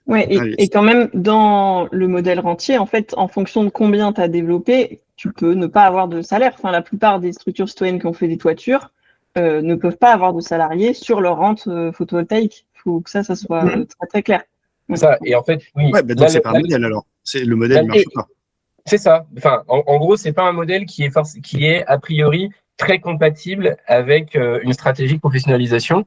Ouais, et quand même, dans le modèle rentier, en fait, en fonction de combien tu as développé, tu peux ne pas avoir de salaire. Enfin, la plupart des structures citoyennes qui ont fait des toitures ne peuvent pas avoir de salariés sur leur rente photovoltaïque. Il faut que ça soit très, très clair. Ça, et en fait, oui. Ouais, donc c'est pas un modèle alors. C'est le modèle ne marche pas. C'est ça. Enfin, en gros, c'est pas un modèle qui est a priori très compatible avec une stratégie de professionnalisation.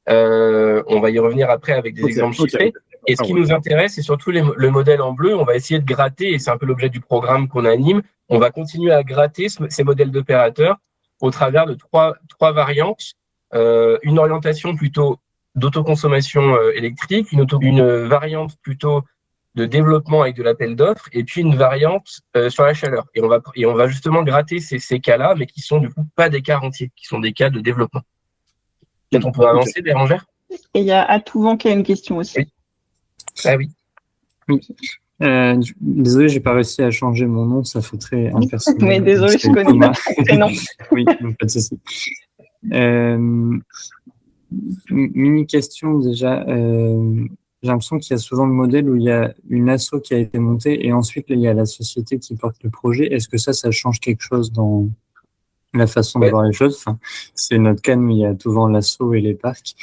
On va y revenir après avec des exemples chiffrés. Et ce qui nous intéresse, c'est surtout le modèle en bleu. On va essayer de gratter, et c'est un peu l'objet du programme qu'on anime. On va continuer à gratter ces modèles d'opérateurs au travers de trois variantes. Une orientation plutôt d'autoconsommation électrique, une variante plutôt de développement avec de l'appel d'offres, et puis une variante sur la chaleur. Et on va justement gratter ces cas-là, mais qui sont du coup pas des cas rentiers, qui sont des cas de développement. Peut-être on peut avancer, Bérangère. Et il y a Atouvent qui a une question aussi. Oui. Ah oui. Oui. Désolé, j'ai pas réussi à changer mon nom, ça fait très impersonnel. Mais désolé, je connais pas ton prénom. Oui, donc pas de souci. Mini question déjà. J'ai l'impression qu'il y a souvent le modèle où il y a une asso qui a été montée et ensuite il y a la société qui porte le projet. Est-ce que ça change quelque chose dans la façon de voir les choses? Enfin, c'est notre cas, nous, il y a souvent l'asso et les parcs.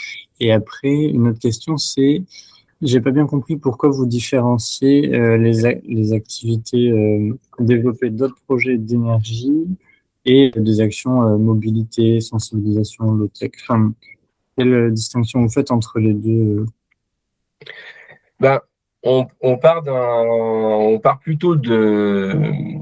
Et après, une autre question, c'est, j'ai pas bien compris pourquoi vous différenciez les activités développer d'autres projets d'énergie et des actions mobilité, sensibilisation, low-tech. Enfin, quelle distinction vous faites entre les deux? On part plutôt du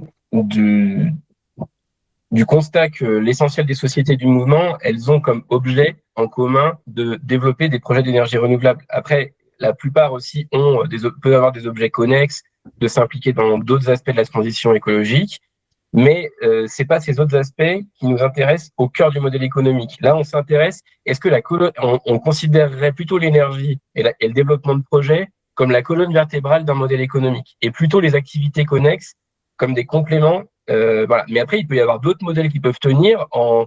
constat que l'essentiel des sociétés du mouvement, elles ont comme objet en commun de développer des projets d'énergie renouvelable. Après, la plupart aussi peuvent avoir des objets connexes, de s'impliquer dans d'autres aspects de la transition écologique, mais c'est pas ces autres aspects qui nous intéressent au cœur du modèle économique. Là, on s'intéresse, est-ce que on considérerait plutôt l'énergie et le développement de projets comme la colonne vertébrale d'un modèle économique, et plutôt les activités connexes comme des compléments. Voilà. Mais après, il peut y avoir d'autres modèles qui peuvent tenir en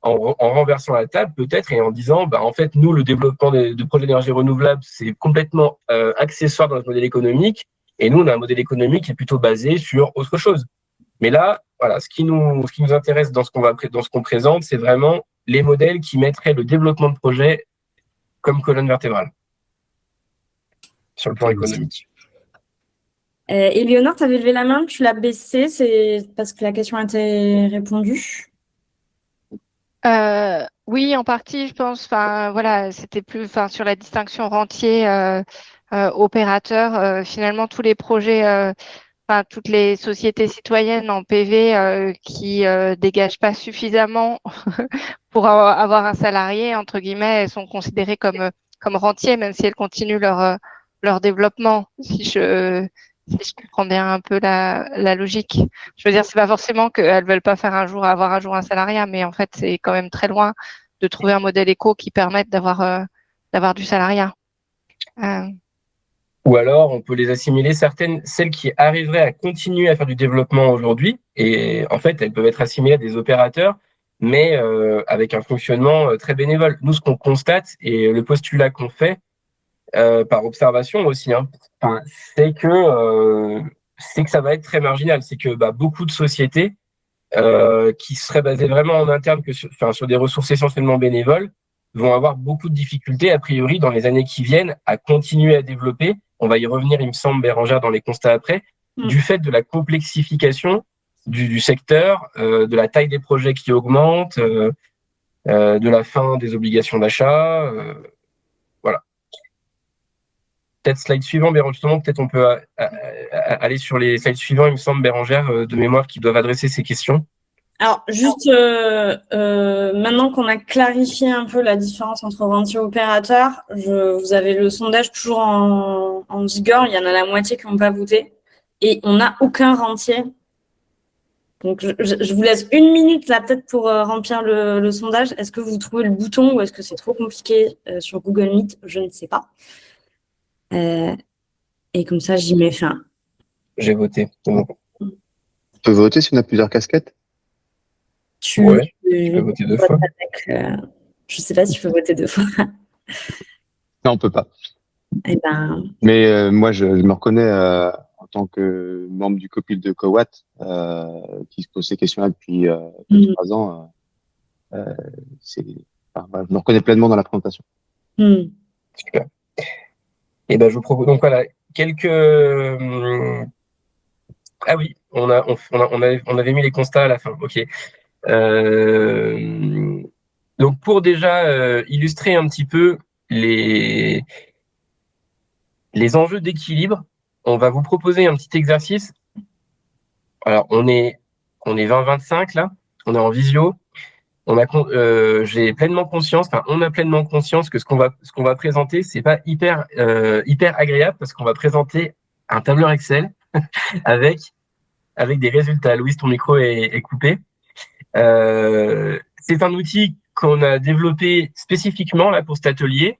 renversant la table peut-être et en disant, en fait, nous, le développement de projets d'énergie renouvelable, c'est complètement accessoire dans notre modèle économique, et nous, on a un modèle économique qui est plutôt basé sur autre chose. Mais là, voilà, ce qui nous intéresse dans ce qu'on présente, c'est vraiment les modèles qui mettraient le développement de projets comme colonne vertébrale sur le plan économique. Éléonore, tu avais levé la main, tu l'as baissée, c'est parce que la question a été répondue? Oui, en partie, je pense. Enfin, voilà, c'était plus, sur la distinction rentier opérateur. Finalement, tous les projets, toutes les sociétés citoyennes en PV qui dégagent pas suffisamment pour avoir un salarié, entre guillemets, elles sont considérées comme rentiers, même si elles continuent leur développement. Si je comprends bien un peu la logique. Je veux dire, c'est pas forcément qu'elles veulent pas avoir un jour un salariat, mais en fait, c'est quand même très loin de trouver un modèle éco qui permette d'avoir du salariat. Ou alors, on peut les assimiler celles qui arriveraient à continuer à faire du développement aujourd'hui, et en fait, elles peuvent être assimilées à des opérateurs, mais avec un fonctionnement très bénévole. Nous, ce qu'on constate, et le postulat qu'on fait, par observation aussi, c'est que ça va être très marginal. C'est que beaucoup de sociétés qui seraient basées vraiment en interne sur des ressources essentiellement bénévoles vont avoir beaucoup de difficultés, a priori, dans les années qui viennent, à continuer à développer. On va y revenir, il me semble, Bérangère, dans les constats après, du fait de la complexification du secteur, de la taille des projets qui augmente, de la fin des obligations d'achat. Voilà. peut-être slide suivant, Bérangère, justement, peut-être on peut aller sur les slides suivants, il me semble, Bérangère, de mémoire, qui doivent adresser ces questions. Alors, juste maintenant qu'on a clarifié un peu la différence entre rentier et opérateur, vous avez le sondage toujours en vigueur. Il y en a la moitié qui n'ont pas voté. Et on n'a aucun rentier. Donc, je vous laisse 1 minute là, peut-être pour remplir le sondage. Est-ce que vous trouvez le bouton ou est-ce que c'est trop compliqué sur Google Meet? Je ne sais pas. Et comme ça, j'y mets fin. J'ai voté. Bon. On peut voter si on a plusieurs casquettes? Ouais, tu peux voter 2 fois. Je ne sais pas si je peux voter 2 fois. Non, on peut pas. Eh ben... Mais moi, je me reconnais en tant que membre du COPIL de Cowatt, qui se pose ces questions-là depuis 3 ans. Je me reconnais pleinement dans la présentation. Super. Et ben, je vous propose donc voilà quelques. Ah oui, on avait mis les constats à la fin. Ok. Donc pour déjà illustrer un petit peu les enjeux d'équilibre, on va vous proposer un petit exercice. Alors on est 20-25 là, on est en visio. J'ai pleinement conscience, enfin on a pleinement conscience que ce qu'on va présenter, c'est pas hyper agréable parce qu'on va présenter un tableur Excel avec des résultats. Louise, ton micro est coupé. C'est un outil qu'on a développé spécifiquement là pour cet atelier,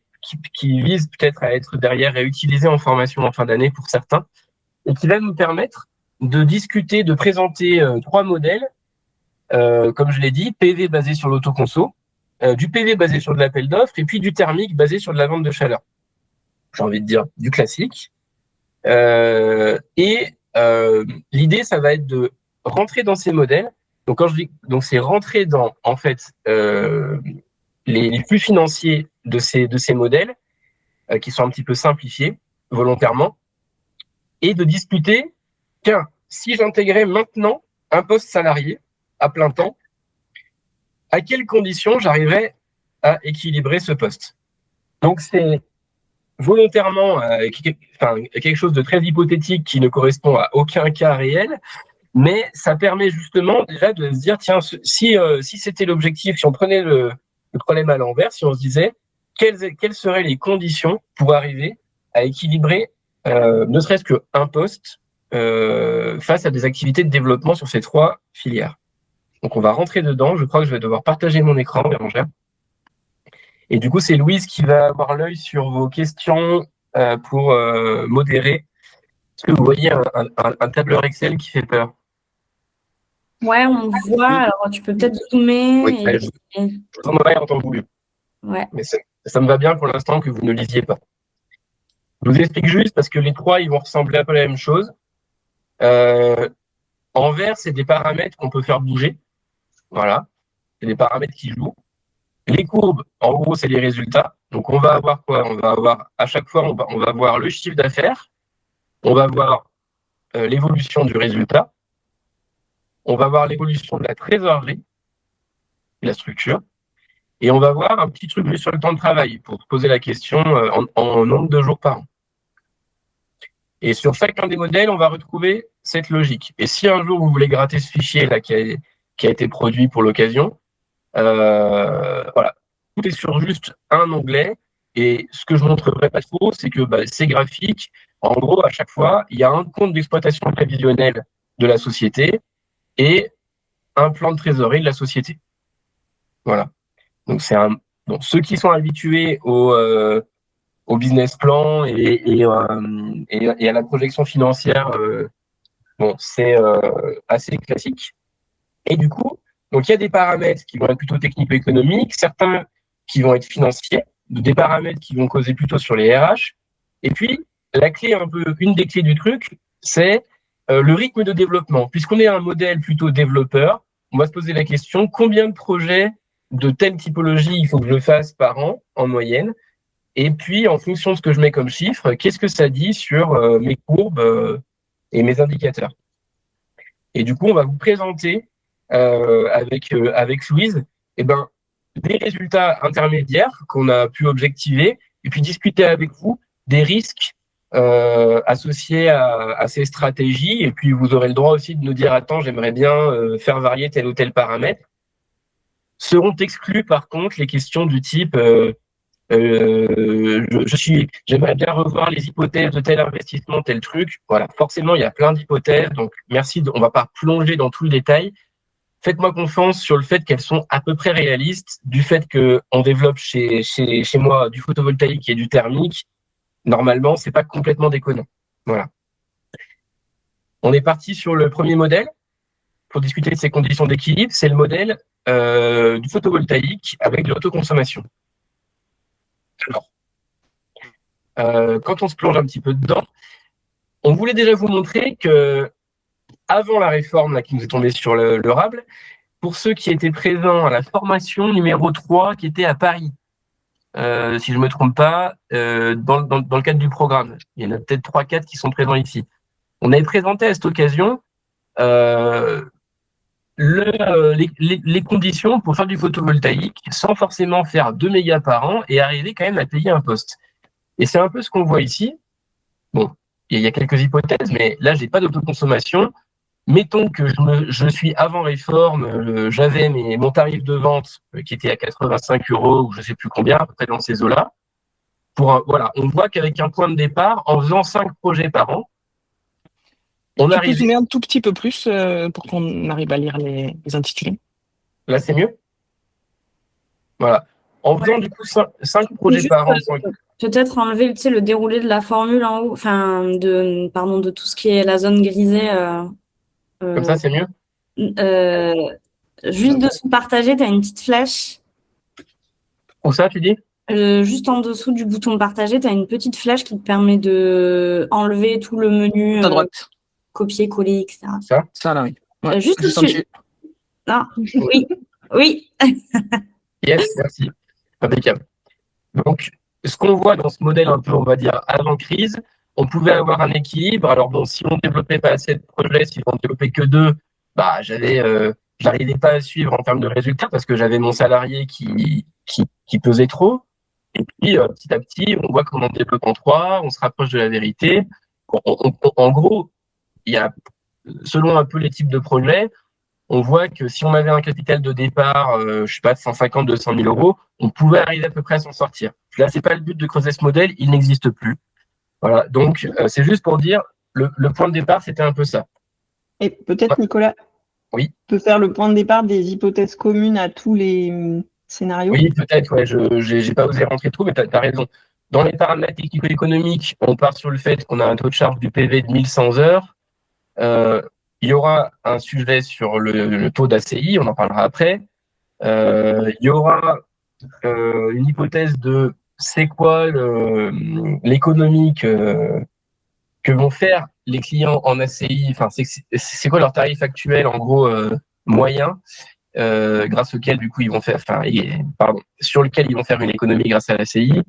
qui vise peut-être à être derrière réutilisé en formation en fin d'année pour certains, et qui va nous permettre de discuter, de présenter 3 modèles. Comme je l'ai dit, PV basé sur l'autoconso, du PV basé sur de l'appel d'offres, et puis du thermique basé sur de la vente de chaleur. J'ai envie de dire du classique. L'idée, ça va être de rentrer dans ces modèles. Donc quand je dis, donc c'est rentrer dans en fait les flux financiers de ces modèles qui sont un petit peu simplifiés volontairement, et de discuter, tiens, si j'intégrais maintenant un poste salarié à plein temps, à quelles conditions j'arriverais à équilibrer ce poste. Donc c'est volontairement quelque chose de très hypothétique qui ne correspond à aucun cas réel, mais ça permet justement déjà de se dire, tiens, si c'était l'objectif, si on prenait le problème à l'envers, si on se disait quelles seraient les conditions pour arriver à équilibrer ne serait-ce qu'un poste face à des activités de développement sur ces 3 filières. Donc, on va rentrer dedans. Je crois que je vais devoir partager mon écran, Bérangère. Et du coup, c'est Louise qui va avoir l'œil sur vos questions pour modérer. Est-ce que vous voyez un tableur Excel qui fait peur? Ouais, on voit. Alors, tu peux peut-être zoomer. Oui, je vous en aurai en temps voulu. Ouais. Mais ça me va bien pour l'instant que vous ne lisiez pas. Je vous explique juste parce que les 3, ils vont ressembler un peu à la même chose. En vert, c'est des paramètres qu'on peut faire bouger. Voilà, c'est des paramètres qui jouent. Les courbes, en gros, c'est les résultats. Donc, on va avoir quoi? On va avoir, à chaque fois, on va voir le chiffre d'affaires, on va voir l'évolution du résultat, on va voir l'évolution de la trésorerie, la structure, et on va voir un petit truc sur le temps de travail pour se poser la question en nombre de jours par an. Et sur chacun des modèles, on va retrouver cette logique. Et si un jour, vous voulez gratter ce fichier là qui a été produit pour l'occasion, voilà, tout est sur juste un onglet. Et ce que je ne montrerai pas trop, c'est que ces graphiques, en gros, à chaque fois, il y a un compte d'exploitation prévisionnelle de la société et un plan de trésorerie de la société. Voilà. Donc, donc ceux qui sont habitués au business plan et à la projection financière, c'est assez classique. Et du coup, donc il y a des paramètres qui vont être plutôt technico-économiques, certains qui vont être financiers, des paramètres qui vont causer plutôt sur les RH. Et puis, une des clés du truc, c'est le rythme de développement. Puisqu'on est un modèle plutôt développeur, on va se poser la question, combien de projets de telle typologie il faut que je fasse par an, en moyenne? Et puis, en fonction de ce que je mets comme chiffre, qu'est-ce que ça dit sur mes courbes et mes indicateurs? Et du coup, on va vous présenter avec Louise des résultats intermédiaires qu'on a pu objectiver et puis discuter avec vous des risques associés à ces stratégies. Et puis, vous aurez le droit aussi de nous dire, attends, j'aimerais bien faire varier tel ou tel paramètre. Seront exclus, par contre, les questions du type j'aimerais bien revoir les hypothèses de tel investissement, tel truc. Voilà, forcément, il y a plein d'hypothèses. Donc, merci. On va pas plonger dans tout le détail. Faites-moi confiance sur le fait qu'elles sont à peu près réalistes, du fait qu'on développe chez moi du photovoltaïque et du thermique. Normalement, c'est pas complètement déconnant. Voilà. On est parti sur le premier modèle pour discuter de ces conditions d'équilibre. C'est le modèle du photovoltaïque avec de l'autoconsommation. Alors, quand on se plonge un petit peu dedans, on voulait déjà vous montrer que avant la réforme là, qui nous est tombée sur le RABL, pour ceux qui étaient présents à la formation numéro 3 qui était à Paris, si je ne me trompe pas, dans le cadre du programme, il y en a peut-être 3-4 qui sont présents ici. On avait présenté à cette occasion les conditions pour faire du photovoltaïque sans forcément faire 2 mégas par an et arriver quand même à payer un poste. Et c'est un peu ce qu'on voit ici. Bon, il y a quelques hypothèses, mais là, j'ai pas d'autoconsommation. Mettons que je suis avant réforme, j'avais mon tarif de vente qui était à 85 € ou je sais plus combien, à peu près dans ces eaux-là. Voilà, on voit qu'avec un point de départ, en faisant 5 projets par an, on Tu arrive. peux zoomer un tout petit peu plus pour qu'on arrive à lire les intitulés. Là, c'est mieux. Voilà. En faisant du coup 5 projets par an. Peut-être enlever le déroulé de la formule en haut, enfin de tout ce qui est la zone grisée. Comme ça, c'est mieux. Juste dessous partager, tu as une petite flèche. Où ça, tu dis? Juste en dessous du bouton partager, tu as une petite flèche qui te permet de enlever tout le menu. À droite. Copier, coller, etc. Ça là, oui. Ouais, juste dessus. Non, oui. Oui. Yes, merci. Impeccable. Donc, ce qu'on voit dans ce modèle un peu, on va dire, avant crise, on pouvait avoir un équilibre. Alors bon, si on développait pas assez de projets, si on développait que 2, bah j'arrivais pas à suivre en termes de résultats parce que j'avais mon salarié qui pesait trop. Et puis petit à petit, on voit qu'on en développe en 3, on se rapproche de la vérité. En gros, il y a, selon un peu les types de projets, on voit que si on avait un capital de départ, je sais pas, de 150, 200 000 €, on pouvait arriver à peu près à s'en sortir. Là, c'est pas le but de creuser ce modèle, il n'existe plus. Voilà, donc c'est juste pour dire, le point de départ, c'était un peu ça. Et peut-être, Nicolas, oui, peut faire le point de départ des hypothèses communes à tous les scénarios. Oui, peut-être, ouais, j'ai pas osé rentrer trop, mais tu as raison. Dans les paramètres technico-économiques, on part sur le fait qu'on a un taux de charge du PV de 1100 heures. Il y aura un sujet sur le taux d'ACI, on en parlera après. Il y aura une hypothèse de c'est quoi l'économique que vont faire les clients en ACI, enfin c'est quoi leur tarif actuel en gros moyen, grâce auquel du coup ils vont faire, sur lequel ils vont faire une économie grâce à l'ACI.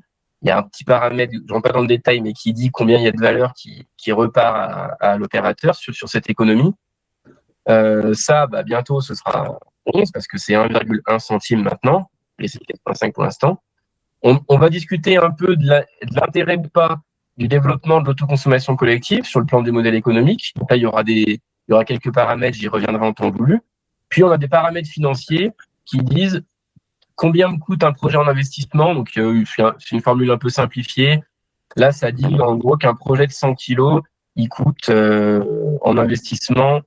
Il y a un petit paramètre, je ne rentre pas dans le détail, mais qui dit combien il y a de valeur qui repart à l'opérateur sur cette économie. Ça, bientôt, ce sera 11 parce que c'est 1,1 centime maintenant, et c'est 4,5 pour l'instant. On va discuter un peu de l'intérêt ou pas du développement de l'autoconsommation collective sur le plan des modèles économiques. Donc là, il y aura quelques paramètres, j'y reviendrai en temps voulu. Puis, on a des paramètres financiers qui disent combien me coûte un projet en investissement. Donc, c'est une formule un peu simplifiée. Là, ça dit en gros qu'un projet de 100 kilos, il coûte en investissement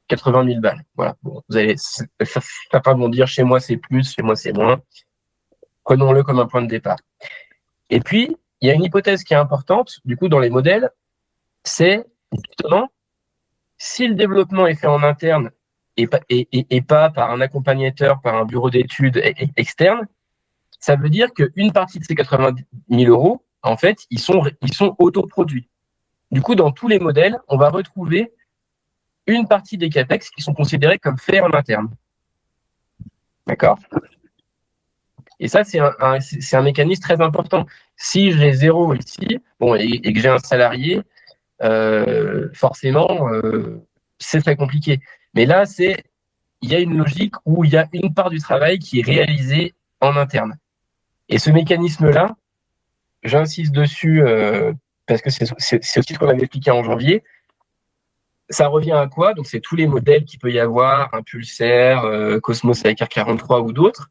80 000 balles. Voilà. Bon, certains vont dire chez moi c'est plus, chez moi c'est moins. Prenons-le comme un point de départ. Et puis, il y a une hypothèse qui est importante, du coup, dans les modèles, c'est justement si le développement est fait en interne et pas par un accompagnateur, par un bureau d'études externe, ça veut dire qu'une partie de ces 80 000 €, en fait, ils sont autoproduits. Du coup, dans tous les modèles, on va retrouver une partie des CAPEX qui sont considérés comme faits en interne. D'accord ? Et ça, c'est un mécanisme très important. Si j'ai 0 ici, et que j'ai un salarié, forcément, c'est très compliqué. Mais là, il y a une logique où il y a une part du travail qui est réalisée en interne. Et ce mécanisme-là, j'insiste dessus parce que c'est aussi ce qu'on avait expliqué en janvier. Ça revient à quoi? Donc, c'est tous les modèles qu'il peut y avoir, Impulsaire, Cosmos avec R43 ou d'autres.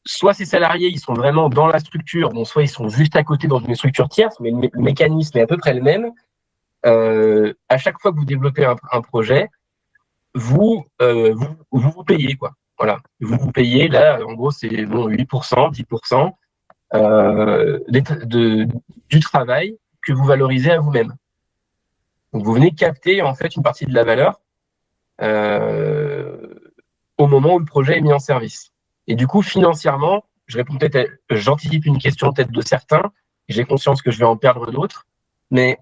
Soit ces salariés, ils sont vraiment dans la structure, bon, soit ils sont juste à côté dans une structure tierce, mais le mécanisme est à peu près le même. À chaque fois que vous développez un projet, vous payez, quoi. Voilà. Vous payez, là, en gros, c'est bon, 8%, 10% du travail que vous valorisez à vous-même. Donc, vous venez capter, en fait, une partie de la valeur au moment où le projet est mis en service. Et du coup, financièrement, j'anticipe une question peut-être de certains, j'ai conscience que je vais en perdre d'autres, mais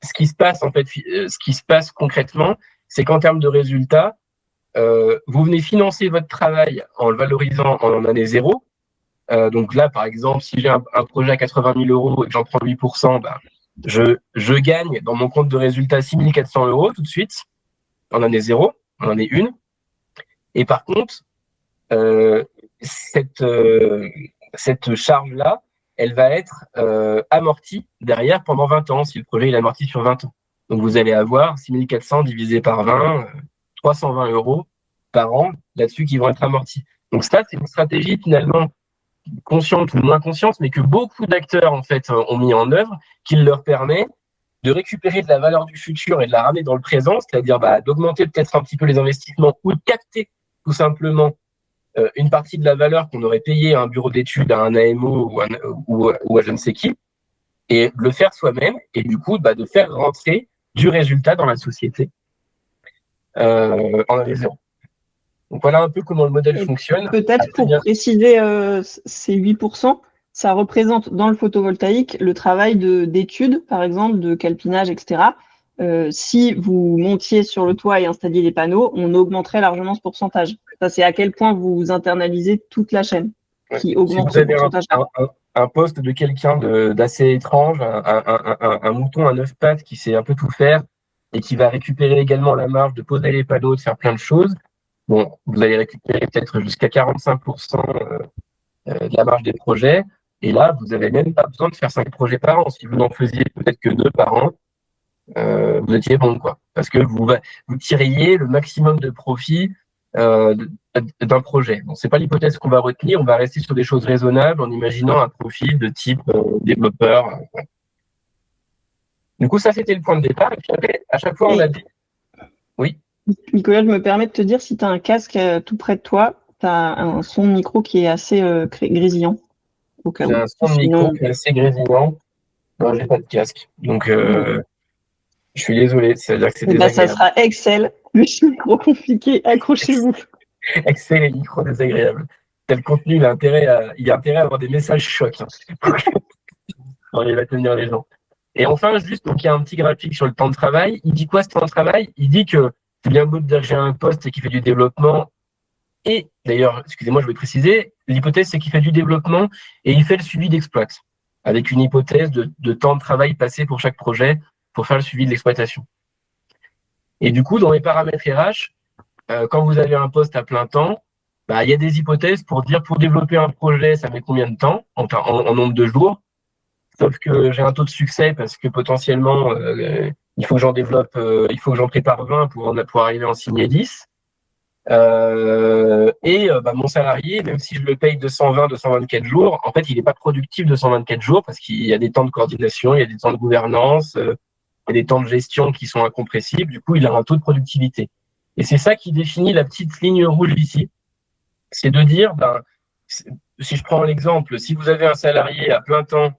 ce qui se passe, en fait, ce qui se passe concrètement, c'est qu'en termes de résultats, vous venez financer votre travail en le valorisant en année zéro. Donc là, par exemple, si j'ai un projet à 80 000 euros et que j'en prends 8%, je gagne dans mon compte de résultats 6 400 euros tout de suite, en année zéro, en année 1. Et par contre, cette charge-là, elle va être amortie derrière pendant 20 ans, si le projet est amorti sur 20 ans. Donc vous allez avoir 6 400 divisé par 20, 320 euros par an là-dessus qui vont être amortis. Donc ça, c'est une stratégie finalement consciente ou moins consciente, mais que beaucoup d'acteurs en fait ont mis en œuvre, qui leur permet de récupérer de la valeur du futur et de la ramener dans le présent, c'est-à-dire d'augmenter peut-être un petit peu les investissements ou de capter tout simplement une partie de la valeur qu'on aurait payée à un bureau d'études, à un AMO ou à je ne sais qui, et de le faire soi-même, et du coup de faire rentrer du résultat dans la société en année zéro. Donc voilà un peu comment le modèle fonctionne. Peut-être pour préciser ces 8%, ça représente dans le photovoltaïque le travail d'études, par exemple, de calpinage, etc. Si vous montiez sur le toit et installiez des panneaux, on augmenterait largement ce pourcentage. Ça, c'est à quel point vous internalisez toute la chaîne qui augmente ce pourcentage. Si vous avez un poste de quelqu'un d'assez étrange, un mouton à 9 pattes qui sait un peu tout faire et qui va récupérer également la marge de poser les panneaux, de faire plein de choses, bon, vous allez récupérer peut-être jusqu'à 45% de la marge des projets. Et là, vous n'avez même pas besoin de faire 5 projets par an. Si vous n'en faisiez peut-être que 2 par an, vous étiez bon, quoi. Parce que vous tiriez le maximum de profit d'un projet. Bon, c'est pas l'hypothèse qu'on va retenir. On va rester sur des choses raisonnables en imaginant un profil de type développeur. Ouais. Du coup, ça, c'était le point de départ. Et puis après, à chaque fois, on a dit... Oui. Nicolas, je me permets de te dire, si tu as un casque tout près de toi, tu as un son de micro qui est assez grésillant. J'ai un son de micro qui est assez grésillant. Non, j'ai pas de casque. Donc, je suis désolé. C'est-à-dire que c'est désagréable. Ça sera Excel, le micro compliqué. Accrochez-vous. Excel et micro désagréable. Tel contenu, il y a intérêt à avoir des messages chocs. Il va tenir les gens. Et enfin, juste, donc, il y a un petit graphique sur le temps de travail. Il dit quoi, ce temps de travail? Il dit que c'est bien beau de dire que j'ai un poste qui fait du développement. Et d'ailleurs, excusez-moi, je vais préciser, l'hypothèse, c'est qu'il fait du développement et il fait le suivi d'exploit, avec une hypothèse de temps de travail passé pour chaque projet pour faire le suivi de l'exploitation. Et du coup, dans les paramètres RH, quand vous avez un poste à plein temps, il y a des hypothèses pour dire pour développer un projet, ça met combien de temps en nombre de jours. Sauf que j'ai un taux de succès parce que potentiellement, il faut que j'en développe, il faut que j'en prépare 20 pour arriver à en signer 10. Mon salarié, même si je le paye 220, 224 jours, en fait, il n'est pas productif 224 jours parce qu'il y a des temps de coordination, il y a des temps de gouvernance, il y a des temps de gestion qui sont incompressibles. Du coup, il a un taux de productivité. Et c'est ça qui définit la petite ligne rouge ici. C'est de dire, si je prends l'exemple, si vous avez un salarié à plein temps,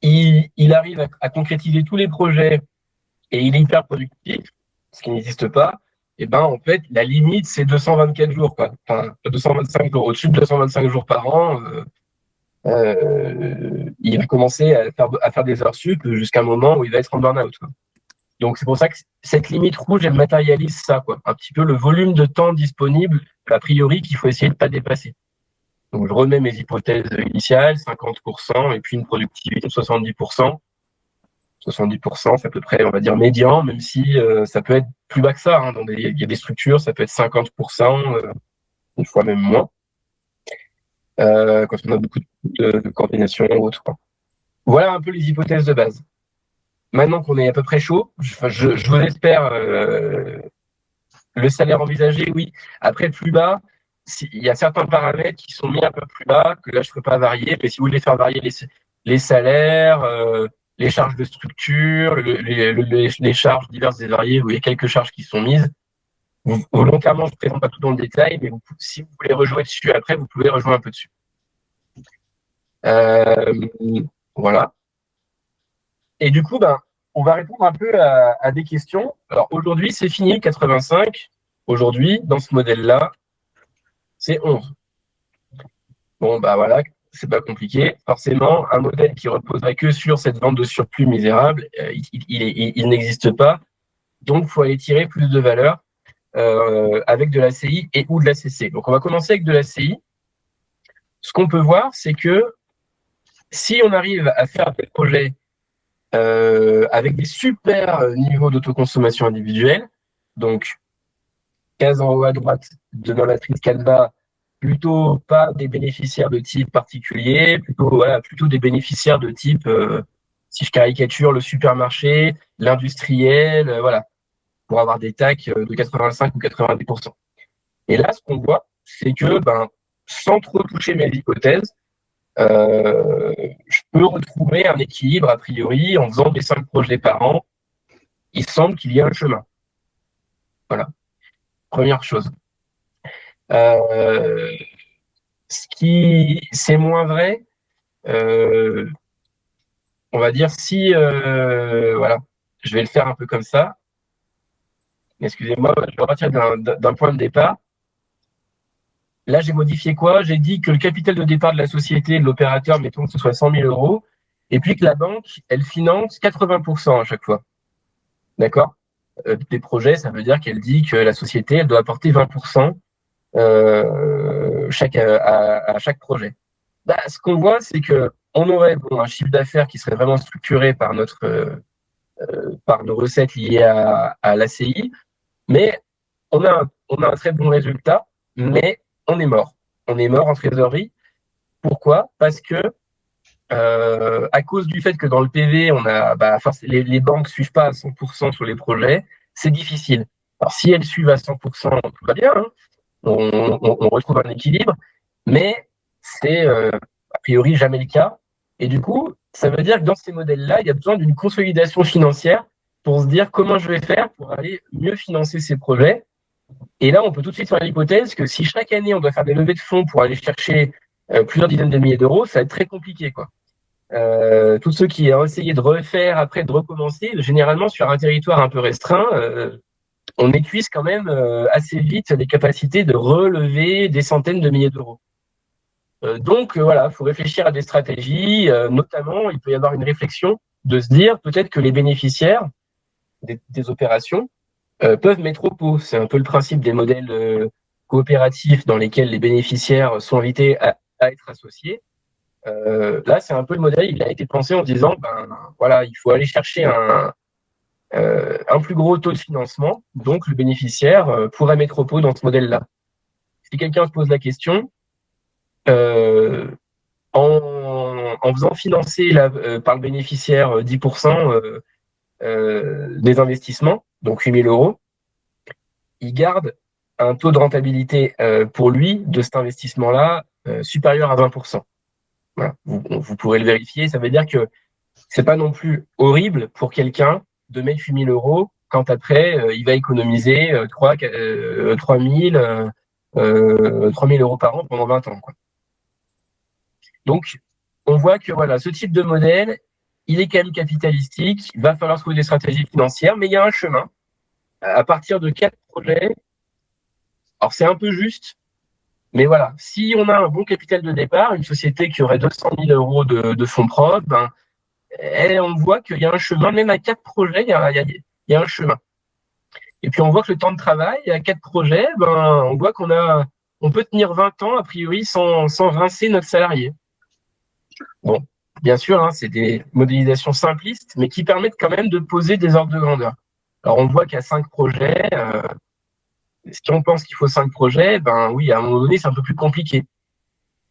il arrive à concrétiser tous les projets et il est hyper productif, ce qui n'existe pas, et en fait, la limite, c'est 224 jours, quoi. Enfin, 225 jours. Au-dessus de 225 jours par an, il va commencer à faire des heures sup jusqu'à un moment où il va être en burn-out, quoi. Donc, c'est pour ça que cette limite rouge, elle matérialise ça, quoi. Un petit peu le volume de temps disponible, a priori, qu'il faut essayer de ne pas dépasser. Donc, je remets mes hypothèses initiales, 50%, et puis une productivité de 70%. 70%, c'est à peu près, on va dire, médian, même si ça peut être plus bas que ça. Hein, il y a des structures, ça peut être 50%, une fois même moins, quand on a beaucoup de coordination ou autre, quoi. Voilà un peu les hypothèses de base. Maintenant qu'on est à peu près chaud, je vous espère le salaire envisagé, oui. Après, plus bas, il y a certains paramètres qui sont mis un peu plus bas, que là, je ne peux pas varier. Mais si vous voulez faire varier les salaires, les charges de structure, les charges diverses et variées, où il y a quelques charges qui sont mises, volontairement, je ne présente pas tout dans le détail, mais si vous voulez rejouer dessus après, vous pouvez rejouer un peu dessus. Voilà. Et du coup, on va répondre un peu à des questions. Alors aujourd'hui, c'est fini 85. Aujourd'hui, dans ce modèle-là, c'est 11. Bon, voilà, c'est pas compliqué. Forcément, un modèle qui reposerait que sur cette vente de surplus misérable, il n'existe pas. Donc, il faut aller tirer plus de valeur avec de la CI et ou de la CC. Donc, on va commencer avec de la CI. Ce qu'on peut voir, c'est que si on arrive à faire des projets avec des super niveaux d'autoconsommation individuelle, donc case en haut à droite de ma matrice Canva, plutôt pas des bénéficiaires de type particulier, plutôt des bénéficiaires de type, si je caricature, le supermarché, l'industriel, voilà, pour avoir des TAC de 85 ou 90%. Et là, ce qu'on voit, c'est que, sans trop toucher mes hypothèses, je peux retrouver un équilibre a priori en faisant des 5 projets par an. Il semble qu'il y ait un chemin. Voilà. Première chose. Ce qui c'est moins vrai, on va dire si voilà, je vais le faire un peu comme ça. Excusez-moi, je vais repartir d'un point de départ. Là, j'ai modifié quoi? J'ai dit que le capital de départ de la société, de l'opérateur, mettons que ce soit 100 000 euros, et puis que la banque, elle finance 80% à chaque fois. D'accord? Des projets, ça veut dire qu'elle dit que la société, elle doit apporter 20% à chaque projet. Ce qu'on voit, c'est que on aurait un chiffre d'affaires qui serait vraiment structuré par par nos recettes liées à l'ACI, mais on a un très bon résultat, mais on est mort. On est mort en trésorerie. Pourquoi? Parce que à cause du fait que dans le PV, on a les banques suivent pas à 100% sur les projets, c'est difficile. Alors si elles suivent à 100%, tout va bien, hein, on retrouve un équilibre, mais c'est a priori jamais le cas. Et du coup, ça veut dire que dans ces modèles-là, il y a besoin d'une consolidation financière pour se dire comment je vais faire pour aller mieux financer ces projets. Et là, on peut tout de suite faire l'hypothèse que si chaque année, on doit faire des levées de fonds pour aller chercher plusieurs dizaines de milliers d'euros, ça va être très compliqué, quoi. Tous ceux qui ont essayé de refaire après, de recommencer, généralement sur un territoire un peu restreint, on épuise quand même assez vite les capacités de relever des centaines de milliers d'euros. Donc voilà, il faut réfléchir à des stratégies, notamment il peut y avoir une réflexion de se dire peut-être que les bénéficiaires des opérations peuvent mettre au pot. C'est un peu le principe des modèles coopératifs dans lesquels les bénéficiaires sont invités à être associés. Là, c'est un peu le modèle, il a été pensé en disant, voilà, il faut aller chercher un plus gros taux de financement, donc le bénéficiaire pourrait mettre au pot dans ce modèle-là. Si quelqu'un se pose la question, en faisant financer par le bénéficiaire 10% des investissements, donc 8 000 euros, il garde un taux de rentabilité pour lui de cet investissement-là supérieur à 20%. Voilà. Vous pourrez le vérifier, ça veut dire que c'est pas non plus horrible pour quelqu'un de mettre 8 000 euros quand après il va économiser 3 000 euros par an pendant 20 ans, quoi. Donc, on voit que voilà, ce type de modèle, il est quand même capitalistique, il va falloir trouver des stratégies financières, mais il y a un chemin. À partir de 4 projets, alors c'est un peu juste, mais voilà, si on a un bon capital de départ, une société qui aurait 200 000 euros de fonds propres, on voit qu'il y a un chemin, même à 4 projets, il y a un chemin. Et puis on voit que le temps de travail, à 4 projets, on voit on peut tenir 20 ans, a priori, sans rincer notre salarié. Bon, bien sûr, hein, c'est des modélisations simplistes, mais qui permettent quand même de poser des ordres de grandeur. Alors on voit qu'à 5 projets, si on pense qu'il faut 5 projets, oui, à un moment donné, c'est un peu plus compliqué.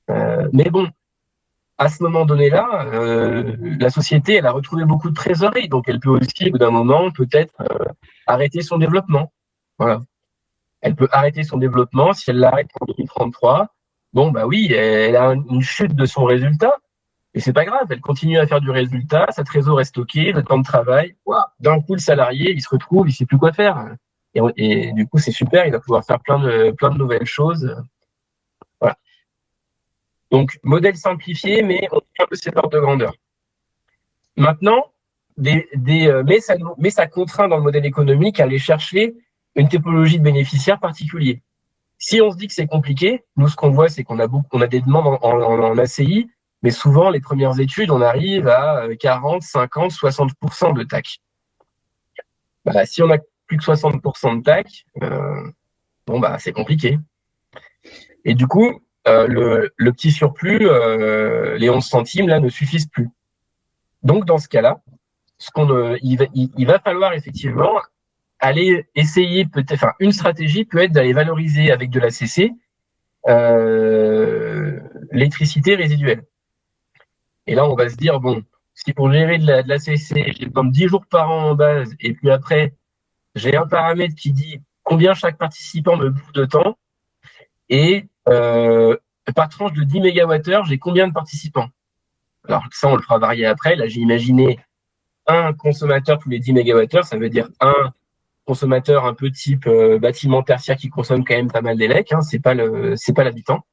Mais bon, à ce moment donné-là, la société, elle a retrouvé beaucoup de trésorerie, donc elle peut aussi, au bout d'un moment, peut-être arrêter son développement. Voilà. Elle peut arrêter son développement si elle l'arrête en 2033. Bon, bah oui, elle a une chute de son résultat, et c'est pas grave, elle continue à faire du résultat, sa trésor est stockée, le temps de travail. D'un coup, le salarié, il se retrouve, il sait plus quoi faire. Et du coup, c'est super, il va pouvoir faire plein de nouvelles choses. Voilà. Donc, modèle simplifié, mais on tient un peu ses ordres de grandeur. Maintenant, mais ça contraint dans le modèle économique à aller chercher une typologie de bénéficiaires particulier. Si on se dit que c'est compliqué, nous, ce qu'on voit, c'est qu'on a des demandes en ACI, mais souvent, les premières études, on arrive à 40, 50, 60% de TAC. Bah, si on a plus que 60% de TAC, bon, bah, c'est compliqué. Et du coup, le petit surplus, les 11 centimes, là, ne suffisent plus. Donc, dans ce cas-là, il va falloir effectivement aller essayer peut-être, enfin, une stratégie peut être d'aller valoriser avec de la CC l'électricité résiduelle. Et là, on va se dire, bon, si pour gérer de la CC, j'ai comme 10 jours par an en base, et puis après, j'ai un paramètre qui dit combien chaque participant me bouffe de temps, et par tranche de 10 MWh, j'ai combien de participants? Alors ça, on le fera varier après. Là, j'ai imaginé un consommateur tous les 10 MWh, ça veut dire un consommateur un peu type bâtiment tertiaire qui consomme quand même pas mal d'élec, hein, c'est pas l'habitant.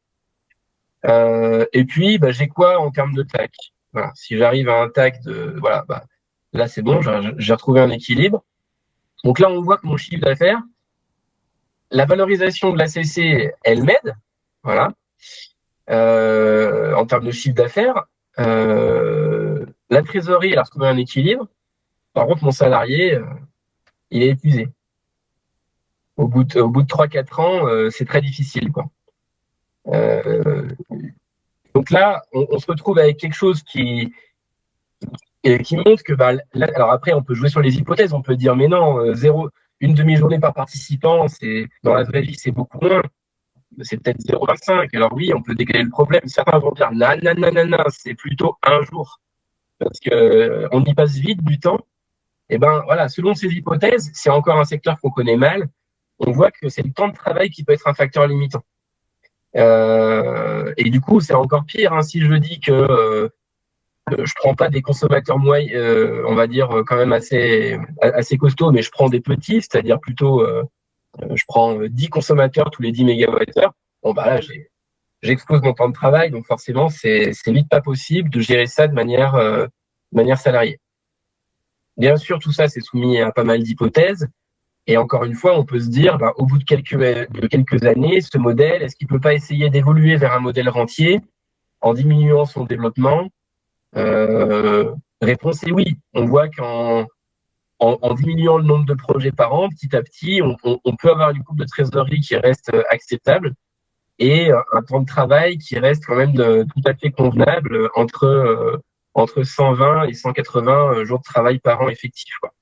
Et puis, bah, j'ai quoi en termes de TAC? Voilà, si j'arrive à un TAC de, voilà, bah, là c'est bon, j'ai retrouvé un équilibre. Donc là, on voit que mon chiffre d'affaires, la valorisation de la CC, elle m'aide, voilà, en termes de chiffre d'affaires. La trésorerie, elle a retrouvé un équilibre. Par contre, mon salarié, il est épuisé. Au bout de 3-4 ans, c'est très difficile, quoi. Donc là, on se retrouve avec quelque chose qui montre que, bah, là, alors après, on peut jouer sur les hypothèses, on peut dire, mais non, une demi-journée par participant, dans la vraie vie, c'est beaucoup moins. C'est peut-être 0,25. Alors oui, on peut décaler le problème. Certains vont dire, non, c'est plutôt un jour. Parce que on y passe vite du temps. Et ben, voilà, selon ces hypothèses, c'est encore un secteur qu'on connaît mal. On voit que c'est le temps de travail qui peut être un facteur limitant. Et du coup, c'est encore pire, hein, si je dis que je prends pas des consommateurs moyens, on va dire quand même assez costauds, mais je prends des petits, c'est-à-dire plutôt, je prends 10 consommateurs tous les 10 MWh. Bon, bah là, j'expose mon temps de travail, donc forcément, c'est vite pas possible de gérer ça de manière salariée. Bien sûr, tout ça, c'est soumis à pas mal d'hypothèses. Et encore une fois, on peut se dire, bah, au bout de quelques années, ce modèle, est-ce qu'il peut pas essayer d'évoluer vers un modèle rentier en diminuant son développement? Réponse est oui. On voit qu'en diminuant le nombre de projets par an, petit à petit, on peut avoir une coupe de trésorerie qui reste acceptable et un temps de travail qui reste quand même tout à fait convenable entre 120 et 180 jours de travail par an effectif, quoi.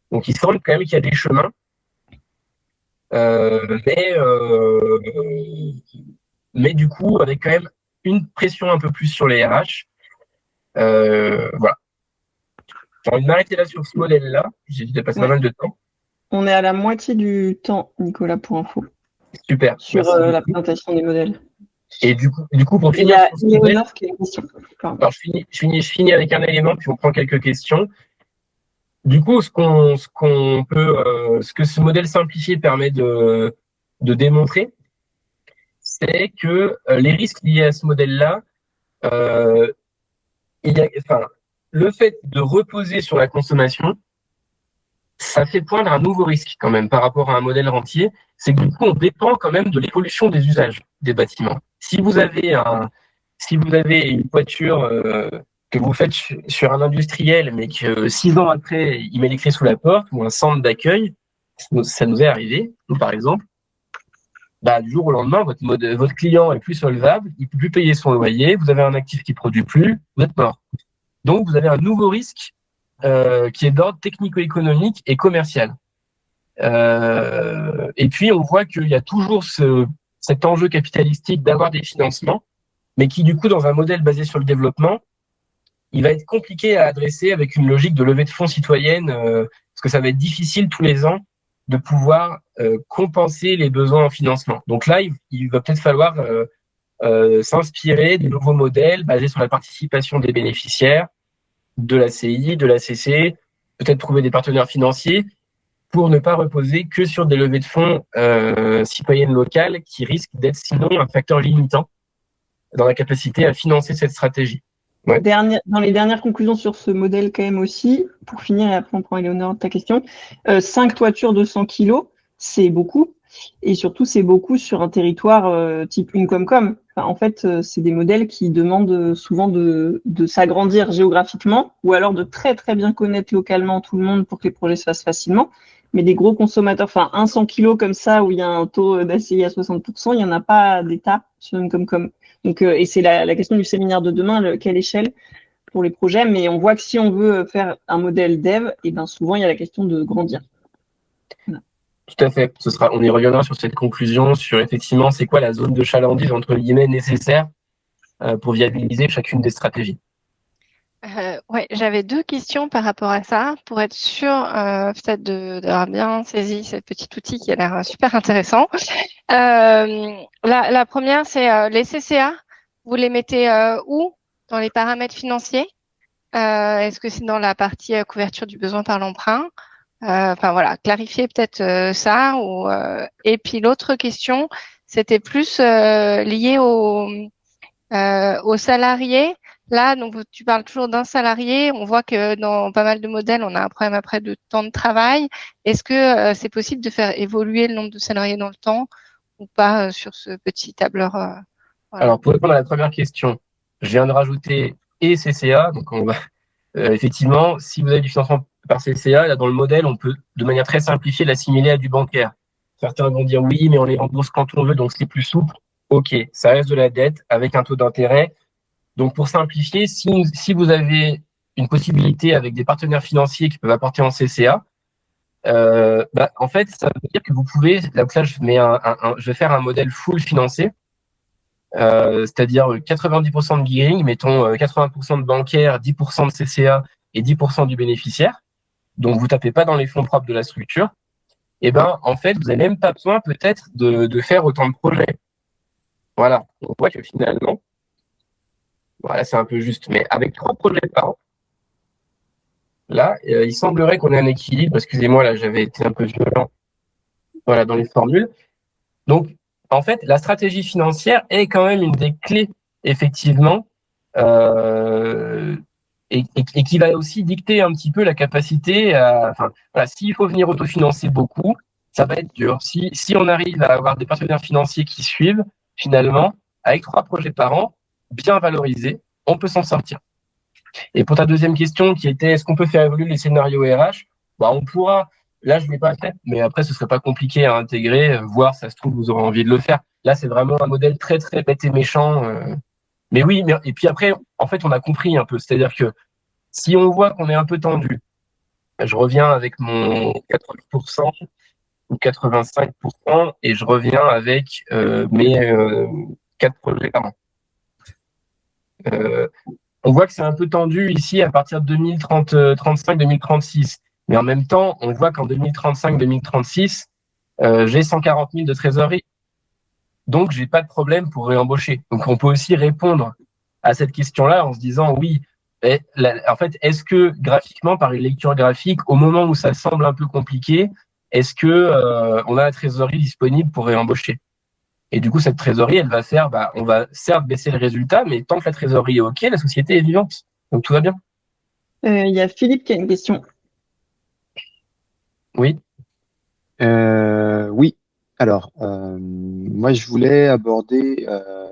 Donc, il semble quand même qu'il y a des chemins, mais du coup, avec quand même une pression un peu plus sur les RH. Voilà. J'ai envie de m'arrêter là sur ce modèle-là. J'ai dépassé pas mal de temps. On est à la moitié du temps, Nicolas, pour info. Super. Sur la présentation des modèles. Et du coup, pour finir, il y a Léonore qui a une question. Alors, je finis avec un élément, puis on prend quelques questions. Du coup, ce que ce modèle simplifié permet de démontrer, c'est que les risques liés à ce modèle-là, le fait de reposer sur la consommation, ça fait poindre un nouveau risque quand même par rapport à un modèle rentier, c'est que du coup, on dépend quand même de l'évolution des usages des bâtiments. Si vous avez une voiture que vous faites sur un industriel, mais que 6 ans après, il met les clés sous la porte, ou un centre d'accueil, ça nous est arrivé, nous par exemple, bah, du jour au lendemain, votre client est plus solvable, il peut plus payer son loyer, vous avez un actif qui produit plus, vous êtes mort. Donc, vous avez un nouveau risque qui est d'ordre technico-économique et commercial. Et puis, on voit qu'il y a toujours cet enjeu capitalistique d'avoir des financements. mais qui, du coup, dans un modèle basé sur le développement, il va être compliqué à adresser avec une logique de levée de fonds citoyenne, parce que ça va être difficile tous les ans de pouvoir compenser les besoins en financement. Donc là, il va peut-être falloir s'inspirer de nouveaux modèles basés sur la participation des bénéficiaires, de la CI, de la CC, peut-être trouver des partenaires financiers pour ne pas reposer que sur des levées de fonds citoyennes locales qui risquent d'être sinon un facteur limitant dans la capacité à financer cette stratégie. Ouais. Dans les dernières conclusions sur ce modèle quand même aussi, pour finir et après on prend Éléonore ta question, 5 toitures de 100 kilos, c'est beaucoup. Et surtout, c'est beaucoup sur un territoire type une Comcom. Enfin, en fait, c'est des modèles qui demandent souvent de s'agrandir géographiquement ou alors de très très bien connaître localement tout le monde pour que les projets se fassent facilement. Mais des gros consommateurs, enfin un 100 kilos comme ça où il y a un taux d'ACI à 60%, il n'y en a pas d'état sur une Comcom. Donc, et c'est la question du séminaire de demain, quelle échelle pour les projets. Mais on voit que si on veut faire un modèle dev, et ben souvent il y a la question de grandir. Voilà. Tout à fait. On y reviendra sur cette conclusion, sur effectivement c'est quoi la zone de chalandise entre guillemets nécessaire pour viabiliser chacune des stratégies. Ouais, j'avais 2 questions par rapport à ça, pour être sûr peut-être d'avoir bien saisi ce petit outil qui a l'air super intéressant. La première, c'est les CCA. Vous les mettez où dans les paramètres financiers? Est-ce que c'est dans la partie couverture du besoin par l'emprunt? Enfin voilà, clarifier peut-être ça. Et puis l'autre question, c'était plus lié aux salariés. Là, donc tu parles toujours d'un salarié. On voit que dans pas mal de modèles, on a un problème après de temps de travail. Est-ce que c'est possible de faire évoluer le nombre de salariés dans le temps ou pas sur ce petit tableur voilà. Alors, pour répondre à la première question, je viens de rajouter et CCA. Donc, on va effectivement, si vous avez du financement par CCA, là, dans le modèle, on peut, de manière très simplifiée, l'assimiler à du bancaire. Certains vont dire oui, mais on les rembourse quand on veut, donc c'est plus souple. OK, ça reste de la dette avec un taux d'intérêt. Donc, pour simplifier, si vous avez une possibilité avec des partenaires financiers qui peuvent apporter en CCA, en fait, ça veut dire que vous pouvez, là je vais faire un modèle full financé, c'est-à-dire 90% de gearing, mettons 80% de bancaire, 10% de CCA et 10% du bénéficiaire. Donc, vous tapez pas dans les fonds propres de la structure. Et en fait, vous n'avez même pas besoin peut-être de faire autant de projets. Voilà, on voit que finalement, voilà, c'est un peu juste, mais avec 3 projets par an, là, il semblerait qu'on ait un équilibre. Excusez-moi, là, j'avais été un peu violent, voilà, dans les formules. Donc, en fait, la stratégie financière est quand même une des clés, effectivement, et qui va aussi dicter un petit peu la capacité à. Enfin, voilà, s'il faut venir autofinancer beaucoup, ça va être dur. Si on arrive à avoir des partenaires financiers qui suivent, finalement, avec 3 projets par an, bien valorisés, on peut s'en sortir. Et pour ta deuxième question, qui était est-ce qu'on peut faire évoluer les scénarios RH? On pourra. Là, je ne l'ai pas fait, mais après, ce serait pas compliqué à intégrer, voir, ça se trouve, vous aurez envie de le faire. Là, c'est vraiment un modèle très, très bête et méchant. Mais oui, et puis après, en fait, on a compris un peu. C'est-à-dire que si on voit qu'on est un peu tendu, je reviens avec mon 80% ou 85% et je reviens avec mes 4 projets par an. On voit que c'est un peu tendu ici à partir de 2035-2036. Mais en même temps, on voit qu'en 2035-2036, j'ai 140 000 de trésorerie. Donc, j'ai pas de problème pour réembaucher. Donc, on peut aussi répondre à cette question-là en se disant oui, en fait, est-ce que graphiquement, par une lecture graphique, au moment où ça semble un peu compliqué, est-ce que on a la trésorerie disponible pour réembaucher? Et du coup, cette trésorerie, elle va faire, on va certes baisser le résultat, mais tant que la trésorerie est OK, la société est vivante. Donc, tout va bien. Il y a Philippe qui a une question. Oui. Oui. Alors, moi, je voulais aborder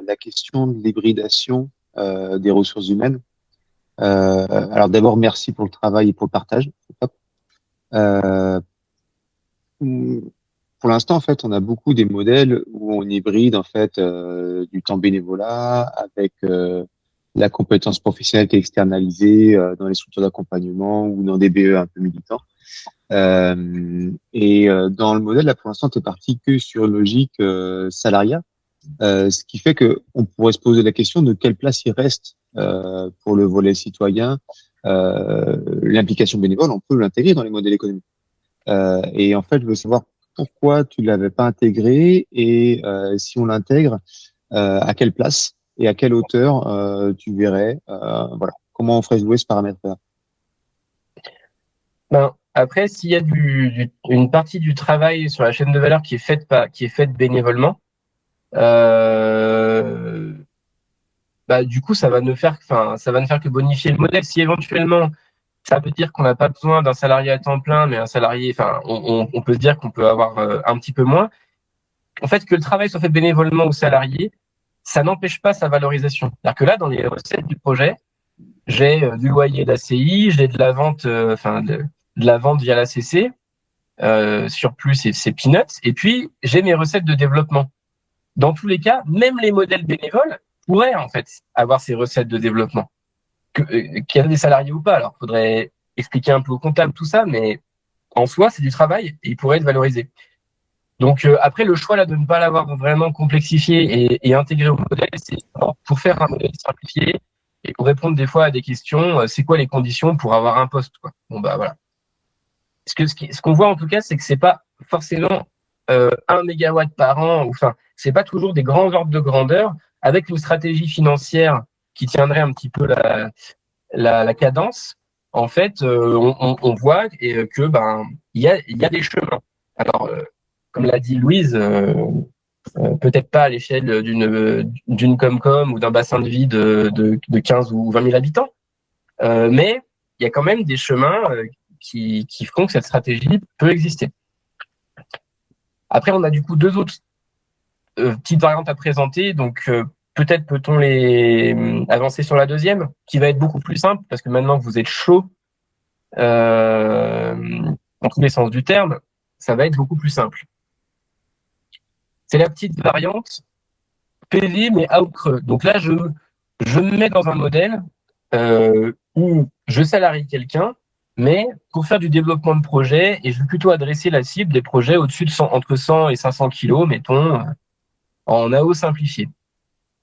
la question de l'hybridation des ressources humaines. Alors, d'abord, merci pour le travail et pour le partage. C'est top. Pour l'instant, en fait, on a beaucoup des modèles où on hybride en fait du temps bénévolat avec la compétence professionnelle qui est externalisée dans les structures d'accompagnement ou dans des BE un peu militants. Dans le modèle, là, pour l'instant, tu es parti que sur logique salariat. Ce qui fait que on pourrait se poser la question de quelle place il reste pour le volet citoyen. L'implication bénévole, on peut l'intégrer dans les modèles économiques. Et en fait, je veux savoir pourquoi tu l'avais pas intégré et si on l'intègre, à quelle place et à quelle hauteur tu verrais. Voilà, comment on ferait jouer ce paramètre-là. Ben, après, s'il y a une partie du travail sur la chaîne de valeur qui est faite bénévolement, du coup, ça va ne faire que bonifier le modèle. Si éventuellement, ça veut dire qu'on n'a pas besoin d'un salarié à temps plein, mais un salarié, on peut se dire qu'on peut avoir un petit peu moins. En fait, que le travail soit fait bénévolement ou salarié, ça n'empêche pas sa valorisation. C'est-à-dire que là, dans les recettes du projet, j'ai du loyer d'ACI, j'ai de la vente, de la vente via la CC, surplus c'est peanuts, et puis j'ai mes recettes de développement. Dans tous les cas, même les modèles bénévoles pourraient en fait avoir ces recettes de développement, qu'il y a des salariés ou pas. Alors, il faudrait expliquer un peu au comptable tout ça, mais en soi, c'est du travail et il pourrait être valorisé. Donc après, le choix là de ne pas l'avoir vraiment complexifié et intégré au modèle, c'est pour faire un modèle simplifié et pour répondre des fois à des questions. C'est quoi les conditions pour avoir un poste, quoi. Bon bah voilà. Ce qu'on voit en tout cas, c'est que c'est pas forcément 1 mégawatt par an. Enfin, c'est pas toujours des grands ordres de grandeur avec une stratégie financière qui tiendrait un petit peu la cadence. En fait, on voit que il y a des chemins. Alors comme l'a dit Louise, peut-être pas à l'échelle d'une Comcom ou d'un bassin de vie de 15 ou 20 000 habitants, mais il y a quand même des chemins qui font que cette stratégie peut exister. Après, on a du coup 2 autres petites variantes à présenter, donc peut-être peut-on les avancer sur la deuxième, qui va être beaucoup plus simple, parce que maintenant que vous êtes chaud, dans tous les sens du terme, ça va être beaucoup plus simple. C'est la petite variante PV, mais à haut creux. Donc là, je me mets dans un modèle où je salarie quelqu'un, mais pour faire du développement de projet, et je vais plutôt adresser la cible des projets au-dessus de entre 100 et 500 kilos, mettons, en AO simplifié.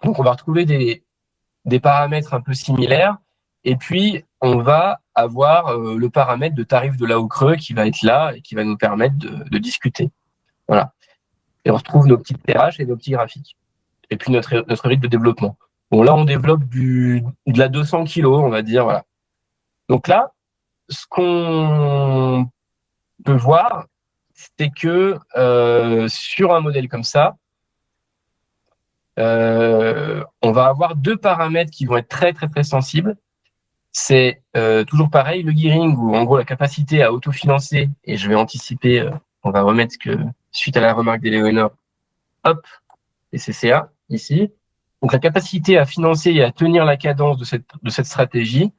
Donc on va retrouver des paramètres un peu similaires, et puis on va avoir le paramètre de tarif de l'AO creux qui va être là et qui va nous permettre de discuter. Voilà. Et on retrouve nos petites TH et nos petits graphiques. Et puis notre rythme de développement. Bon, là, on développe de la 200 kilos, on va dire, voilà. Donc là, ce qu'on peut voir, c'est que sur un modèle comme ça, on va avoir 2 paramètres qui vont être très, très, très sensibles. C'est toujours pareil, le gearing, ou en gros la capacité à autofinancer, et je vais anticiper, on va remettre que suite à la remarque d'Éléonore, hop, les CCA, ici. Donc la capacité à financer et à tenir la cadence de cette stratégie,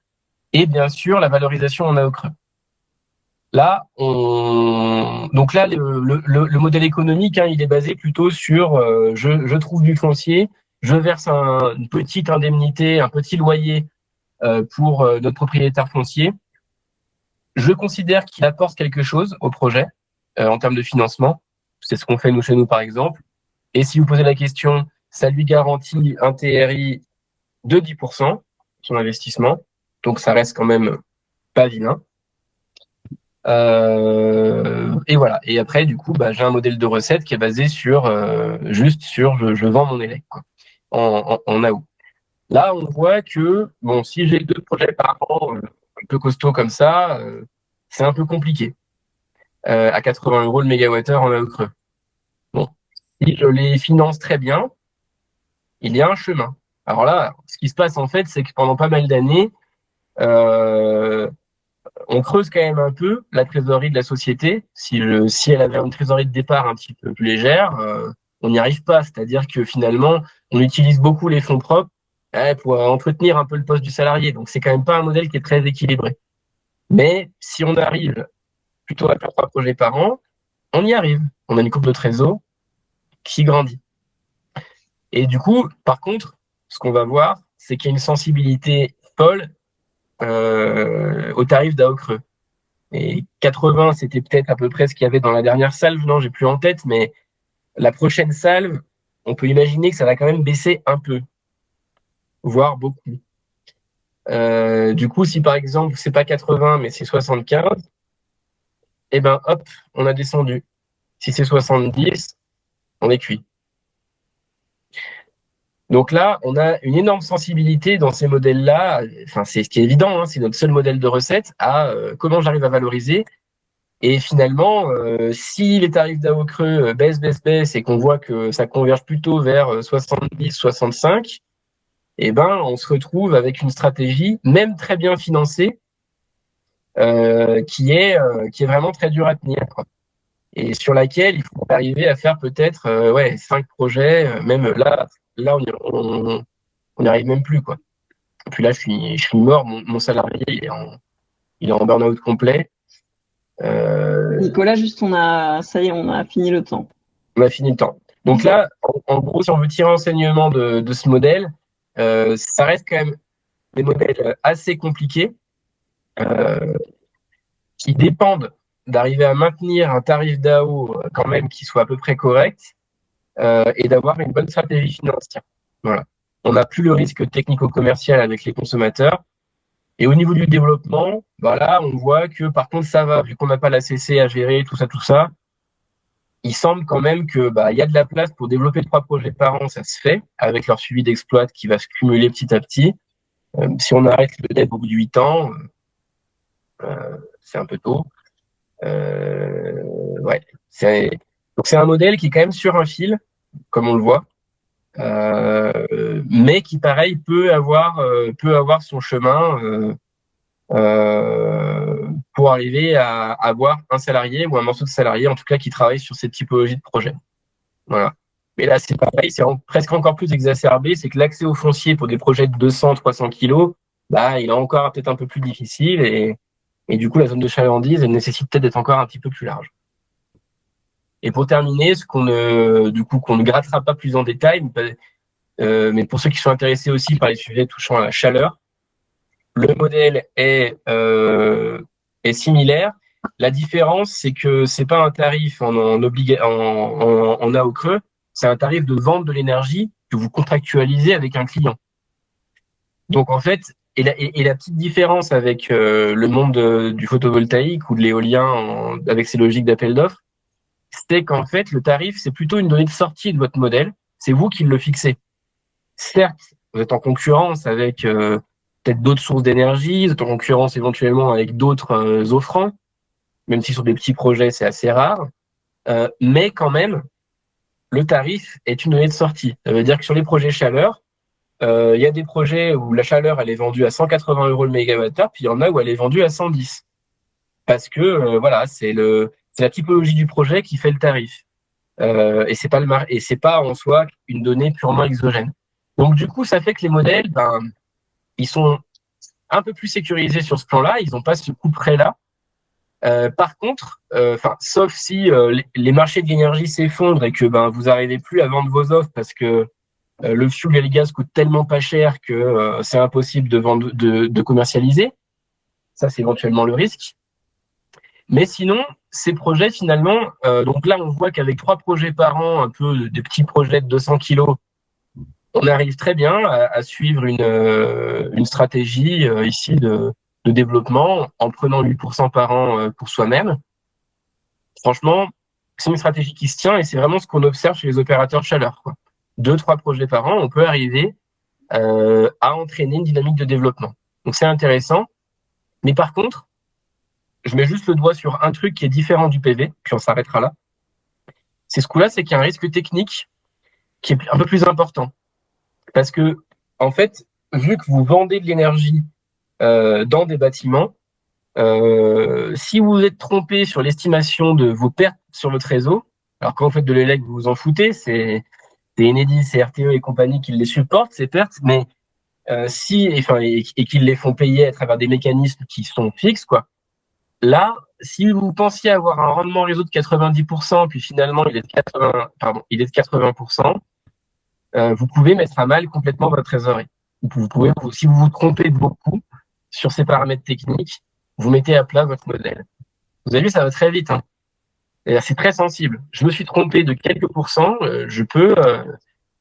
et bien sûr la valorisation en AO creux. Là, donc là, le modèle économique, il est basé plutôt sur je trouve du foncier, je verse une petite indemnité, un petit loyer pour notre propriétaire foncier. Je considère qu'il apporte quelque chose au projet en termes de financement. C'est ce qu'on fait nous chez nous, par exemple. Et si vous posez la question, ça lui garantit un TRI de 10% son investissement. Donc, ça reste quand même pas vilain. Et voilà. Et après, du coup, j'ai un modèle de recette qui est basé sur je vends mon élec, quoi, en AO. Là, on voit que si j'ai 2 projets par an un peu costauds comme ça, c'est un peu compliqué. À 80 € le mégawattheure en AO creux. Bon, si je les finance très bien, il y a un chemin. Alors là, ce qui se passe en fait, c'est que pendant pas mal d'années, on creuse quand même un peu la trésorerie de la société. Si elle avait une trésorerie de départ un petit peu plus légère, on n'y arrive pas. C'est-à-dire que finalement, on utilise beaucoup les fonds propres pour entretenir un peu le poste du salarié. Donc, c'est quand même pas un modèle qui est très équilibré. Mais si on arrive plutôt à faire 3 projets par an, on y arrive. On a une courbe de trésor qui grandit. Et du coup, par contre, ce qu'on va voir, c'est qu'il y a une sensibilité folle au tarif d'AO creux. Et 80, c'était peut-être à peu près ce qu'il y avait dans la dernière salve. Non, j'ai plus en tête, mais la prochaine salve, on peut imaginer que ça va quand même baisser un peu, voire beaucoup. Du coup, si par exemple, c'est pas 80, mais c'est 75, eh ben, hop, on a descendu. Si c'est 70, on est cuit. Donc là, on a une énorme sensibilité dans ces modèles-là. Enfin, c'est ce qui est évident, hein, c'est notre seul modèle de recette à comment j'arrive à valoriser. Et finalement, si les tarifs d'AO creux baissent et qu'on voit que ça converge plutôt vers 70, 65, eh ben, on se retrouve avec une stratégie, même très bien financée, qui est vraiment très dure à tenir, quoi. Et sur laquelle il faut arriver à faire peut-être 5 projets, même là on n'y arrive même plus, quoi. Et puis là, je suis mort, mon salarié il est en burn-out complet. Nicolas, juste ça y est, on a fini le temps. On a fini le temps. Donc là, en gros, si on veut tirer enseignement de ce modèle, ça reste quand même des modèles assez compliqués qui dépendent d'arriver à maintenir un tarif d'AO quand même qui soit à peu près correct et d'avoir une bonne stratégie financière. Voilà. On n'a plus le risque technico-commercial avec les consommateurs. Et au niveau du développement, voilà, on voit que par contre ça va, vu qu'on n'a pas la CC à gérer, tout ça. Il semble quand même que y a de la place pour développer 3 projets par an, ça se fait, avec leur suivi d'exploit qui va se cumuler petit à petit. Si on arrête le dev au bout de 8 ans, c'est un peu tôt. Donc c'est un modèle qui est quand même sur un fil, comme on le voit, mais qui pareil peut avoir son chemin pour arriver à avoir un salarié ou un morceau de salarié, en tout cas qui travaille sur cette typologie de projet. Voilà. Mais là c'est pareil, c'est presque encore plus exacerbé, c'est que l'accès au foncier pour des projets de 200-300 kilos, il est encore peut-être un peu plus difficile et du coup la zone de chalandise elle nécessite peut-être d'être encore un petit peu plus large. Et pour terminer, qu'on ne grattera pas plus en détail, mais pour ceux qui sont intéressés aussi par les sujets touchant à la chaleur, le modèle est similaire. La différence, c'est que c'est pas un tarif en AO creux, c'est un tarif de vente de l'énergie que vous contractualisez avec un client. Donc en fait, et la petite différence avec le monde du photovoltaïque ou de l'éolien avec ses logiques d'appel d'offres, c'est qu'en fait, le tarif, c'est plutôt une donnée de sortie de votre modèle. C'est vous qui le fixez. Certes, vous êtes en concurrence avec peut-être d'autres sources d'énergie, vous êtes en concurrence éventuellement avec d'autres offrants, même si sur des petits projets, c'est assez rare. Mais quand même, le tarif est une donnée de sortie. Ça veut dire que sur les projets chaleur, il y a des projets où la chaleur, elle est vendue à 180 € le mégawattheure, puis il y en a où elle est vendue à 110. Parce que, c'est la typologie du projet qui fait le tarif. Et c'est pas en soi une donnée purement exogène. Donc du coup, ça fait que les modèles, ils sont un peu plus sécurisés sur ce plan-là. Ils n'ont pas ce couperet-là. Par contre, sauf si les marchés de l'énergie s'effondrent et que vous n'arrivez plus à vendre vos offres parce que le fuel et le gaz coûtent tellement pas cher que c'est impossible de commercialiser. Ça, c'est éventuellement le risque. Mais sinon, ces projets, finalement, donc là, on voit qu'avec 3 projets par an, un peu des petits projets de 200 kilos, on arrive très bien à suivre une stratégie ici de développement en prenant 8% par an pour soi-même. Franchement, c'est une stratégie qui se tient et c'est vraiment ce qu'on observe chez les opérateurs chaleur, quoi. 2-3 projets par an, on peut arriver à entraîner une dynamique de développement. Donc, c'est intéressant. Mais par contre, je mets juste le doigt sur un truc qui est différent du PV, puis on s'arrêtera là. C'est ce coup-là, c'est qu'il y a un risque technique qui est un peu plus important. Parce que, en fait, vu que vous vendez de l'énergie dans des bâtiments, si vous êtes trompé sur l'estimation de vos pertes sur votre réseau, alors quand vous faites de l'élec, vous vous en foutez, c'est Enedis, c'est RTE et compagnie qui les supportent, ces pertes, mais et qui les font payer à travers des mécanismes qui sont fixes, quoi. Là, si vous pensiez avoir un rendement réseau de 90%, puis finalement il est de 80%, vous pouvez mettre à mal complètement votre trésorerie. Si vous vous trompez beaucoup sur ces paramètres techniques, vous mettez à plat votre modèle. Vous avez vu, ça va très vite, hein. C'est très sensible. Je me suis trompé de quelques pourcents, je peux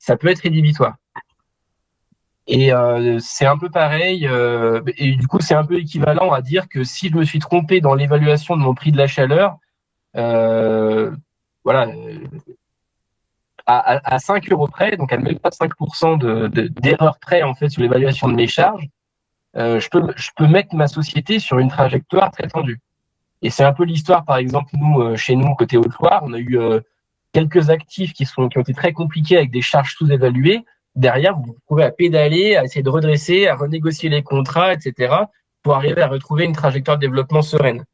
ça peut être rédhibitoire. Et c'est un peu pareil, et du coup c'est un peu équivalent à dire que si je me suis trompé dans l'évaluation de mon prix de la chaleur, voilà, à 5 euros près, donc à même pas 5% d'erreur près en fait sur l'évaluation de mes charges, je peux mettre ma société sur une trajectoire très tendue. Et c'est un peu l'histoire, par exemple, nous, chez nous, côté Haute-Loire, on a eu quelques actifs qui ont été très compliqués avec des charges sous-évaluées. Derrière, vous vous retrouvez à pédaler, à essayer de redresser, à renégocier les contrats, etc., pour arriver à retrouver une trajectoire de développement sereine.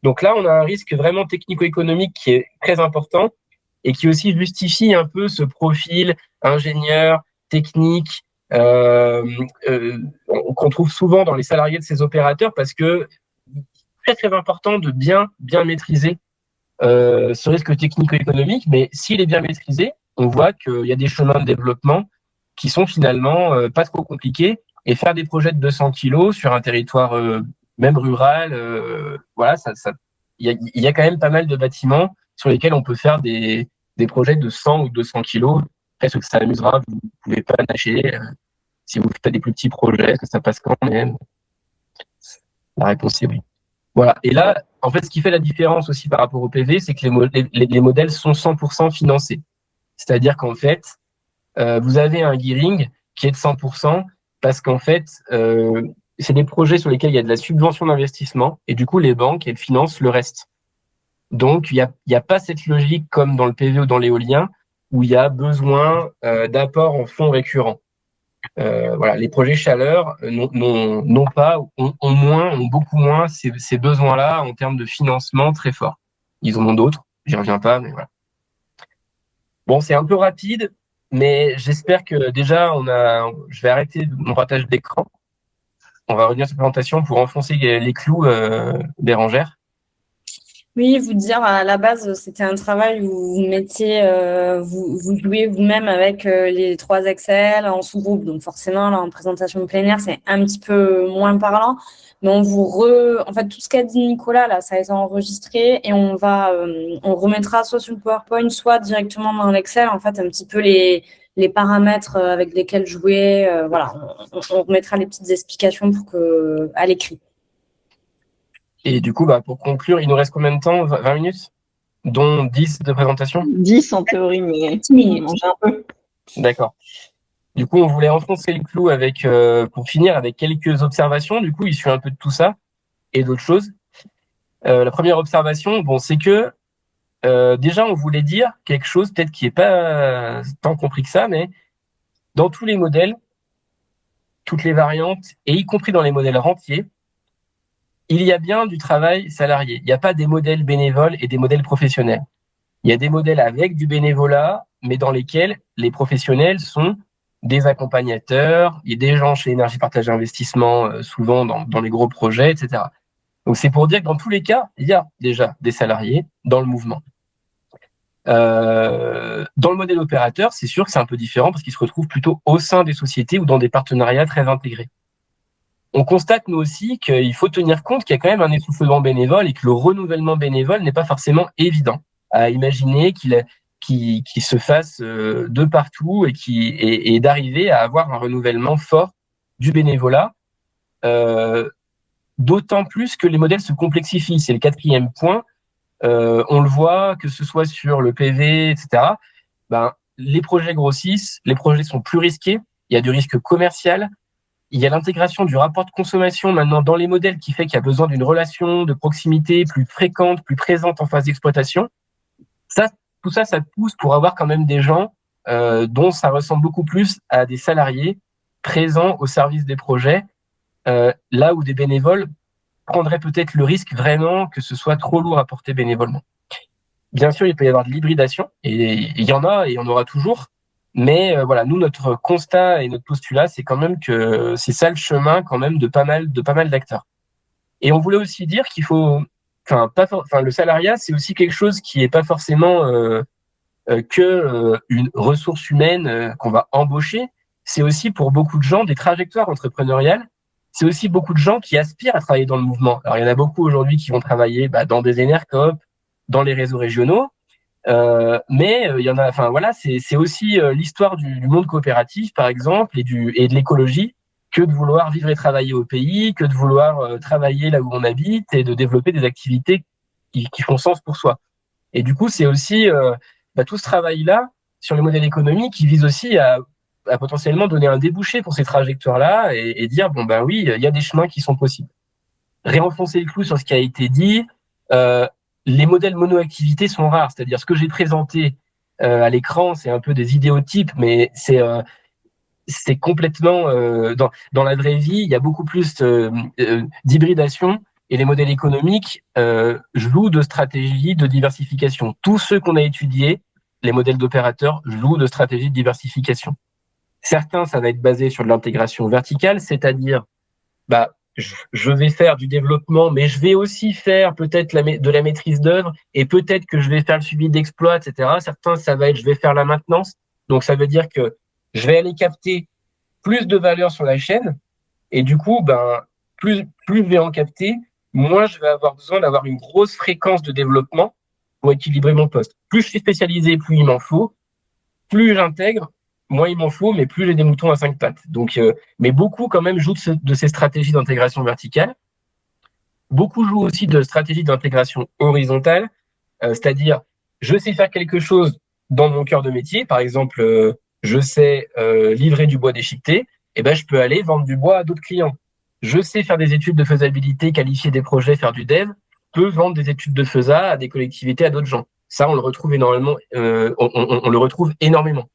Donc là, on a un risque vraiment technico-économique qui est très important et qui aussi justifie un peu ce profil ingénieur, technique, qu'on trouve souvent dans les salariés de ces opérateurs, parce que c'est très important de bien maîtriser ce risque technico-économique, mais s'il est bien maîtrisé, on voit qu'il y a des chemins de développement qui sont finalement pas trop compliqués, et faire des projets de 200 kilos sur un territoire même rural, voilà, il y a quand même pas mal de bâtiments sur lesquels on peut faire des projets de 100 ou 200 kilos. Après, ce que ça amusera, vous ne pouvez pas nager si vous faites des plus petits projets, est-ce que ça passe quand même? La réponse est oui. Voilà. Et là, en fait, ce qui fait la différence aussi par rapport au PV, c'est que les modèles sont 100% financés. C'est-à-dire qu'en fait, vous avez un gearing qui est de 100% parce qu'en fait, c'est des projets sur lesquels il y a de la subvention d'investissement et du coup, les banques, elles financent le reste. Donc, il y a pas cette logique comme dans le PV ou dans l'éolien où il y a besoin d'apports en fonds récurrents. Voilà, les projets chaleur n'ont pas, ont beaucoup moins ces besoins-là en termes de financement très forts. Ils en ont d'autres, j'y reviens pas, mais voilà. Bon, c'est un peu rapide, mais j'espère que déjà je vais arrêter mon partage d'écran. On va revenir sur la présentation pour enfoncer les clous, Bérangère. Oui, vous dire à la base, c'était un travail où vous mettiez, vous jouez vous-même avec les 3 Excel en sous-groupe. Donc forcément, là, en présentation de plein air, c'est un petit peu moins parlant. Mais en fait, tout ce qu'a dit Nicolas, là, ça a été enregistré et on remettra soit sur le PowerPoint, soit directement dans l'Excel, en fait, un petit peu les paramètres avec lesquels jouer. Voilà, on remettra les petites explications à l'écrit. Et du coup, pour conclure, il nous reste combien de temps? 20 minutes? Dont 10 de présentation? 10 en théorie, mais 10 minutes. On mange un peu. D'accord. Du coup, on voulait enfoncer le clou pour finir avec quelques observations, du coup, issues un peu de tout ça et d'autres choses. La première observation, c'est que déjà, on voulait dire quelque chose, peut-être qui n'est pas tant compris que ça, mais dans tous les modèles, toutes les variantes, et y compris dans les modèles rentiers, il y a bien du travail salarié. Il n'y a pas des modèles bénévoles et des modèles professionnels. Il y a des modèles avec du bénévolat, mais dans lesquels les professionnels sont des accompagnateurs, il y a des gens chez Énergie Partagée Investissement, souvent dans les gros projets, etc. Donc c'est pour dire que dans tous les cas, il y a déjà des salariés dans le mouvement. Dans le modèle opérateur, c'est sûr que c'est un peu différent parce qu'ils se retrouvent plutôt au sein des sociétés ou dans des partenariats très intégrés. On constate, nous aussi, qu'il faut tenir compte qu'il y a quand même un essoufflement bénévole et que le renouvellement bénévole n'est pas forcément évident à imaginer qu'il se fasse de partout et d'arriver à avoir un renouvellement fort du bénévolat, d'autant plus que les modèles se complexifient. C'est le 4e point. On le voit, que ce soit sur le PV, etc. Les projets grossissent, les projets sont plus risqués, il y a du risque commercial. Il y a l'intégration du rapport de consommation maintenant dans les modèles qui fait qu'il y a besoin d'une relation de proximité plus fréquente, plus présente en phase d'exploitation. Tout ça pousse pour avoir quand même des gens dont ça ressemble beaucoup plus à des salariés présents au service des projets, là où des bénévoles prendraient peut-être le risque vraiment que ce soit trop lourd à porter bénévolement. Bien sûr, il peut y avoir de l'hybridation, et il y en a et il y en aura toujours. Mais voilà, nous, notre constat et notre postulat, c'est quand même que c'est ça le chemin quand même de pas mal d'acteurs. Et on voulait aussi dire qu'il faut, le salariat, c'est aussi quelque chose qui est pas forcément une ressource humaine qu'on va embaucher. C'est aussi pour beaucoup de gens des trajectoires entrepreneuriales. C'est aussi beaucoup de gens qui aspirent à travailler dans le mouvement. Alors il y en a beaucoup aujourd'hui qui vont travailler dans des énercoop, dans les réseaux régionaux. Mais il y en a. Enfin voilà, c'est aussi l'histoire du monde coopératif, par exemple, et de l'écologie, que de vouloir vivre et travailler au pays, que de vouloir travailler là où on habite et de développer des activités qui font sens pour soi. Et du coup, c'est aussi tout ce travail-là sur les modèles économiques qui vise aussi à potentiellement donner un débouché pour ces trajectoires-là et dire, bon, ben oui, il y a des chemins qui sont possibles. Réenfoncer le clou sur ce qui a été dit, les modèles monoactivité sont rares, c'est-à-dire ce que j'ai présenté à l'écran, c'est un peu des idéotypes, mais c'est complètement dans la vraie vie, il y a beaucoup plus d'hybridation et les modèles économiques jouent de stratégies de diversification. Tous ceux qu'on a étudiés, les modèles d'opérateurs jouent de stratégies de diversification. Certains, ça va être basé sur de l'intégration verticale, c'est-à-dire je vais faire du développement, mais je vais aussi faire peut-être de la maîtrise d'œuvre et peut-être que je vais faire le suivi d'exploit, etc. Certains, ça va être je vais faire la maintenance. Donc, ça veut dire que je vais aller capter plus de valeur sur la chaîne et du coup, plus je vais en capter, moins je vais avoir besoin d'avoir une grosse fréquence de développement pour équilibrer mon poste. Plus je suis spécialisé, plus il m'en faut. Plus j'intègre, moins il m'en faut, mais plus j'ai des moutons à 5 pattes. Donc, mais beaucoup quand même jouent de ces stratégies d'intégration verticale. Beaucoup jouent aussi de stratégies d'intégration horizontale, c'est-à-dire je sais faire quelque chose dans mon cœur de métier. Par exemple, je sais livrer du bois déchiqueté, et je peux aller vendre du bois à d'autres clients. Je sais faire des études de faisabilité, qualifier des projets, faire du dev, je peux vendre des études de faisa à des collectivités, à d'autres gens. Ça, on le retrouve énormément. On le retrouve énormément.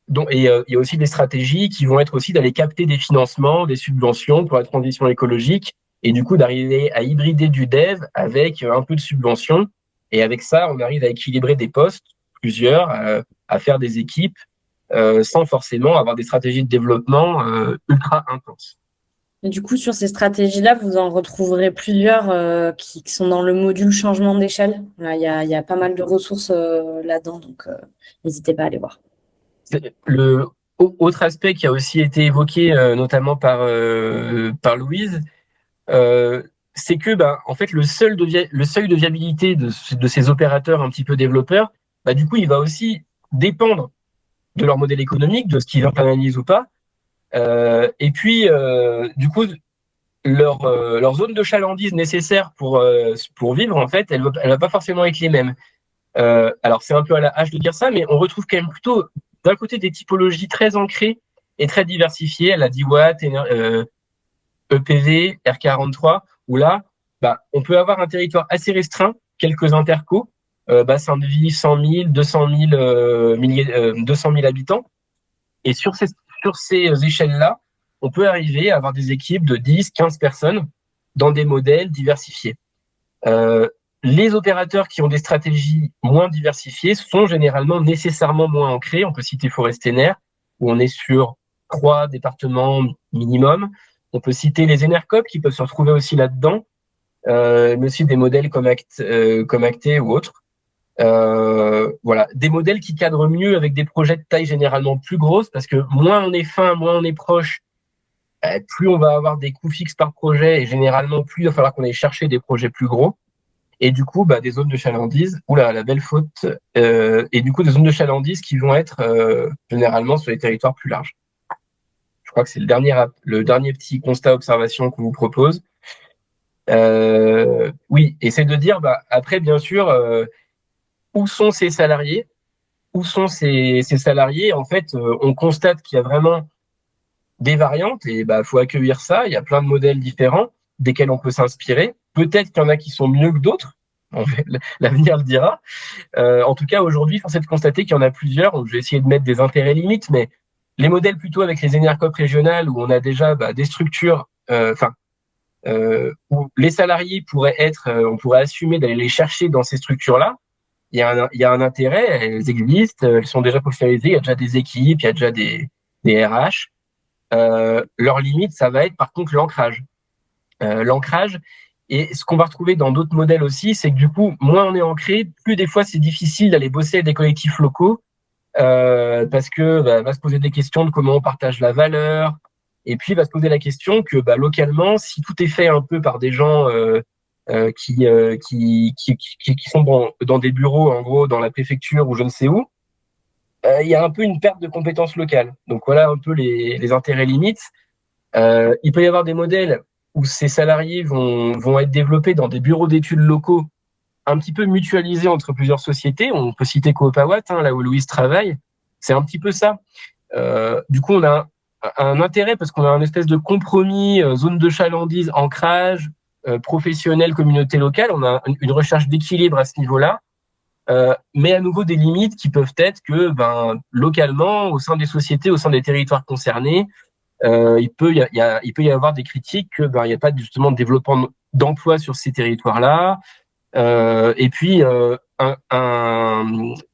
Donc, il y a aussi des stratégies qui vont être aussi d'aller capter des financements, des subventions pour la transition écologique, et du coup d'arriver à hybrider du dev avec un peu de subvention. Et avec ça, on arrive à équilibrer des postes, plusieurs, à faire des équipes, sans forcément avoir des stratégies de développement ultra intenses. Et du coup, sur ces stratégies-là, vous en retrouverez plusieurs qui sont dans le module changement d'échelle. Là, il y a pas mal de ressources là-dedans, donc n'hésitez pas à aller voir. Le autre aspect qui a aussi été évoqué notamment par Louise, c'est que en fait le seuil de viabilité de ces opérateurs un petit peu développeurs, du coup il va aussi dépendre de leur modèle économique, de ce qu'ils internalisent ou pas, et puis du coup leur zone de chalandise nécessaire pour vivre, en fait, elle va pas forcément être les mêmes. Alors c'est un peu à la hache de dire ça, mais on retrouve quand même plutôt d'un côté des typologies très ancrées et très diversifiées. Elle a dit Watt, EPV, R43, où là, on peut avoir un territoire assez restreint, quelques intercos, bassin de vie 100 000, 200 000 habitants. Et sur ces échelles-là, on peut arriver à avoir des équipes de 10, 15 personnes dans des modèles diversifiés. Les opérateurs qui ont des stratégies moins diversifiées sont généralement nécessairement moins ancrés. On peut citer Forestener, où on est sur 3 départements minimum. On peut citer les Enercop qui peuvent se retrouver aussi là-dedans, mais aussi des modèles comme Acté ou autres. Voilà, des modèles qui cadrent mieux avec des projets de taille généralement plus grosse, parce que moins on est fin, moins on est proche, plus on va avoir des coûts fixes par projet, et généralement plus il va falloir qu'on aille chercher des projets plus gros. Et du coup, des zones de chalandise, la belle faute, et du coup des zones de chalandise qui vont être généralement sur les territoires plus larges. Je crois que c'est le dernier petit constat observation qu'on vous propose. Oui, et c'est de dire, après, bien sûr, où sont ces salariés? Où sont ces salariés? En fait, on constate qu'il y a vraiment des variantes et faut accueillir ça. Il y a plein de modèles différents desquels on peut s'inspirer. Peut-être qu'il y en a qui sont mieux que d'autres. L'avenir le dira. En tout cas, aujourd'hui, force est de constater qu'il y en a plusieurs. Donc, je vais essayer de mettre des intérêts limites, mais les modèles plutôt avec les Enercop régionales où on a déjà des structures, où les salariés on pourrait assumer d'aller les chercher dans ces structures-là. Il y a un intérêt, elles existent, elles sont déjà professionnalisées, il y a déjà des équipes, il y a déjà des RH. Leur limite, ça va être par contre l'ancrage. L'ancrage, et ce qu'on va retrouver dans d'autres modèles aussi, c'est que du coup, moins on est ancré, plus des fois c'est difficile d'aller bosser avec des collectifs locaux, parce que va se poser des questions de comment on partage la valeur, et puis va se poser la question que localement, si tout est fait un peu par des gens qui sont dans des bureaux, en gros, dans la préfecture ou je ne sais où, il y a un peu une perte de compétences locales. Donc voilà un peu les intérêts limites. Il peut y avoir des modèles où ces salariés vont être développés dans des bureaux d'études locaux, un petit peu mutualisés entre plusieurs sociétés. On peut citer Coopawatt, là où Louise travaille. C'est un petit peu ça. Du coup, on a un intérêt parce qu'on a un espèce de compromis, zone de chalandise, ancrage, professionnel, communauté locale. On a une recherche d'équilibre à ce niveau-là. Mais à nouveau des limites qui peuvent être que localement, au sein des sociétés, au sein des territoires concernés, il peut y avoir des critiques que il n'y a pas justement de développement d'emploi sur ces territoires-là. Et puis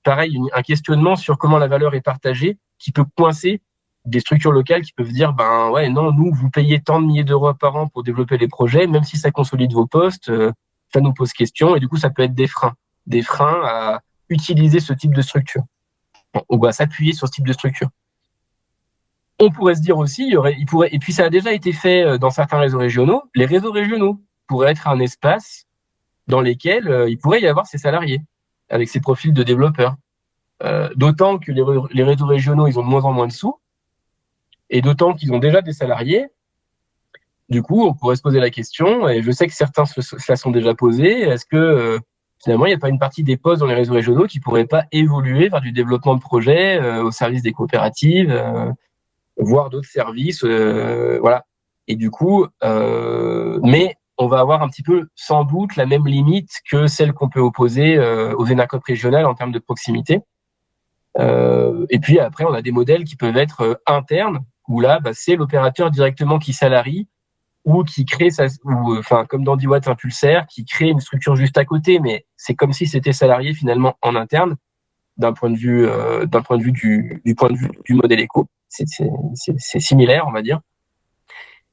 pareil, un questionnement sur comment la valeur est partagée qui peut coincer des structures locales qui peuvent dire ouais, non, nous vous payez tant de milliers d'euros par an pour développer les projets, même si ça consolide vos postes, ça nous pose question, et du coup ça peut être des freins à utiliser ce type de structure, ou à s'appuyer sur ce type de structure. On pourrait se dire aussi, et puis ça a déjà été fait dans certains réseaux régionaux, les réseaux régionaux pourraient être un espace dans lesquels il pourrait y avoir ces salariés, avec ces profils de développeurs. D'autant que les réseaux régionaux, ils ont de moins en moins de sous, et d'autant qu'ils ont déjà des salariés. Du coup, on pourrait se poser la question, et je sais que certains se la sont déjà posés, est-ce que finalement, il n'y a pas une partie des postes dans les réseaux régionaux qui pourraient pas évoluer vers du développement de projets au service des coopératives, voire d'autres services, voilà. Et du coup, mais on va avoir un petit peu, sans doute, la même limite que celle qu'on peut opposer aux ENACOP régionales en termes de proximité. Et puis après, on a des modèles qui peuvent être internes, où là, c'est l'opérateur directement qui salarie ou qui crée comme dans DiWatt Impulsaire, qui crée une structure juste à côté, mais c'est comme si c'était salarié finalement en interne, d'un point de vue du point de vue du modèle éco. C'est similaire, on va dire.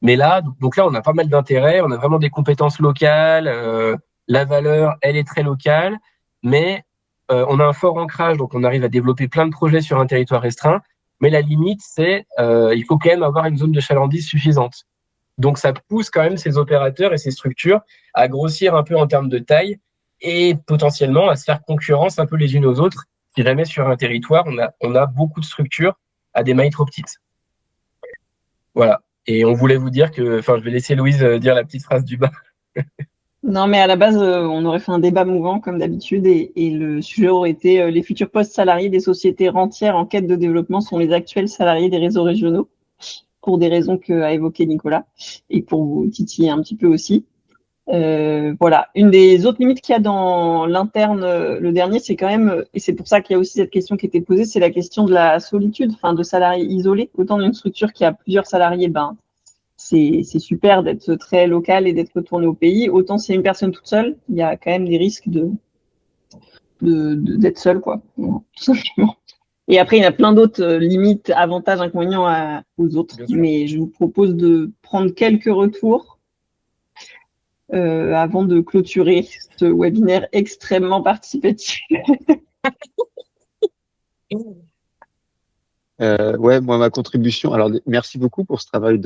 Mais là, donc là, on a pas mal d'intérêts, on a vraiment des compétences locales, la valeur, elle est très locale, mais on a un fort ancrage, donc on arrive à développer plein de projets sur un territoire restreint, mais la limite, c'est il faut quand même avoir une zone de chalandise suffisante. Donc ça pousse quand même ces opérateurs et ces structures à grossir un peu en termes de taille et potentiellement à se faire concurrence un peu les unes aux autres. Si jamais sur un territoire, on a beaucoup de structures à des mailles trop petites. Voilà. Et on voulait vous dire je vais laisser Louise dire la petite phrase du bas. Non, mais à la base, on aurait fait un débat mouvant comme d'habitude et le sujet aurait été les futurs postes salariés des sociétés rentières en quête de développement sont les actuels salariés des réseaux régionaux, pour des raisons qu'a évoqué Nicolas et pour vous titiller un petit peu aussi. Voilà. Une des autres limites qu'il y a dans l'interne, le dernier, c'est quand même, et c'est pour ça qu'il y a aussi cette question qui était posée, c'est la question de la solitude, de salariés isolés. Autant d'une structure qui a plusieurs salariés, c'est super d'être très local et d'être retourné au pays. Autant si y a une personne toute seule, il y a quand même des risques d'être seul, quoi. Tout simplement. Et après, il y a plein d'autres limites, avantages, inconvénients aux autres. Mais je vous propose de prendre quelques retours avant de clôturer ce webinaire extrêmement participatif. Ouais, moi, ma contribution. Alors, merci beaucoup pour ce travail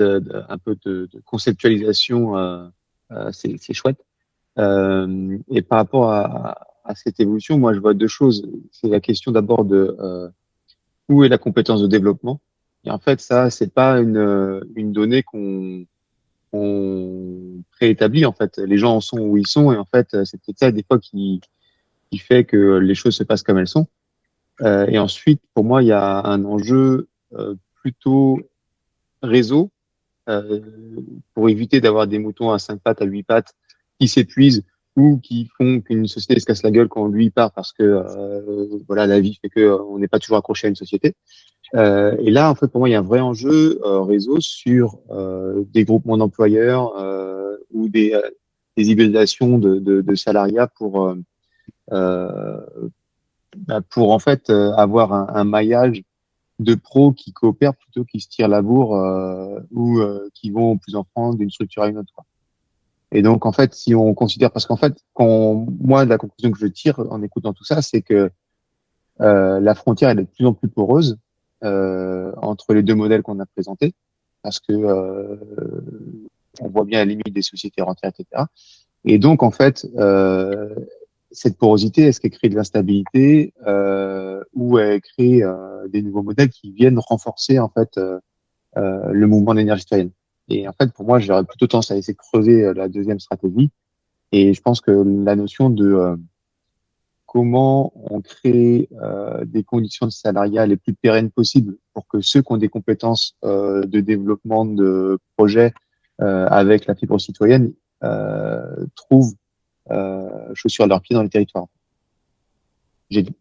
un peu de conceptualisation. C'est chouette. Et par rapport à cette évolution, moi, je vois deux choses. C'est la question d'abord de où est la compétence de développement. Et en fait, ça, c'est pas une donnée qu'on préétablit. En fait, les gens en sont où ils sont, et en fait, c'est peut-être ça des fois qui fait que les choses se passent comme elles sont. Et ensuite, pour moi, il y a un enjeu plutôt réseau pour éviter d'avoir des moutons à 5 pattes, à 8 pattes qui s'épuisent ou qui font qu'une société se casse la gueule quand lui part parce que voilà, la vie fait que on n'est pas toujours accroché à une société. Et là, en fait, pour moi, il y a un vrai enjeu réseau sur des groupements d'employeurs ou des hybridations de salariat pour en fait avoir un maillage de pros qui coopèrent plutôt qu'ils se tirent la bourre ou qui vont plus en prendre d'une structure à une autre, quoi. Et donc en fait, si on considère, parce qu'en fait, moi la conclusion que je tire en écoutant tout ça, c'est que la frontière elle est de plus en plus poreuse entre les deux modèles qu'on a présentés, parce que on voit bien la limite des sociétés rentières, etc. Et donc, en fait, cette porosité, est-ce qu'elle crée de l'instabilité ou elle crée des nouveaux modèles qui viennent renforcer en fait le mouvement d'énergie citoyenne. Et en fait, pour moi, j'aurais plutôt tendance à essayer de creuser la deuxième stratégie. Et je pense que la notion de comment on crée des conditions de salariat les plus pérennes possibles pour que ceux qui ont des compétences de développement de projets avec la fibre citoyenne trouvent chaussures à leurs pieds dans les territoires. J'ai dit.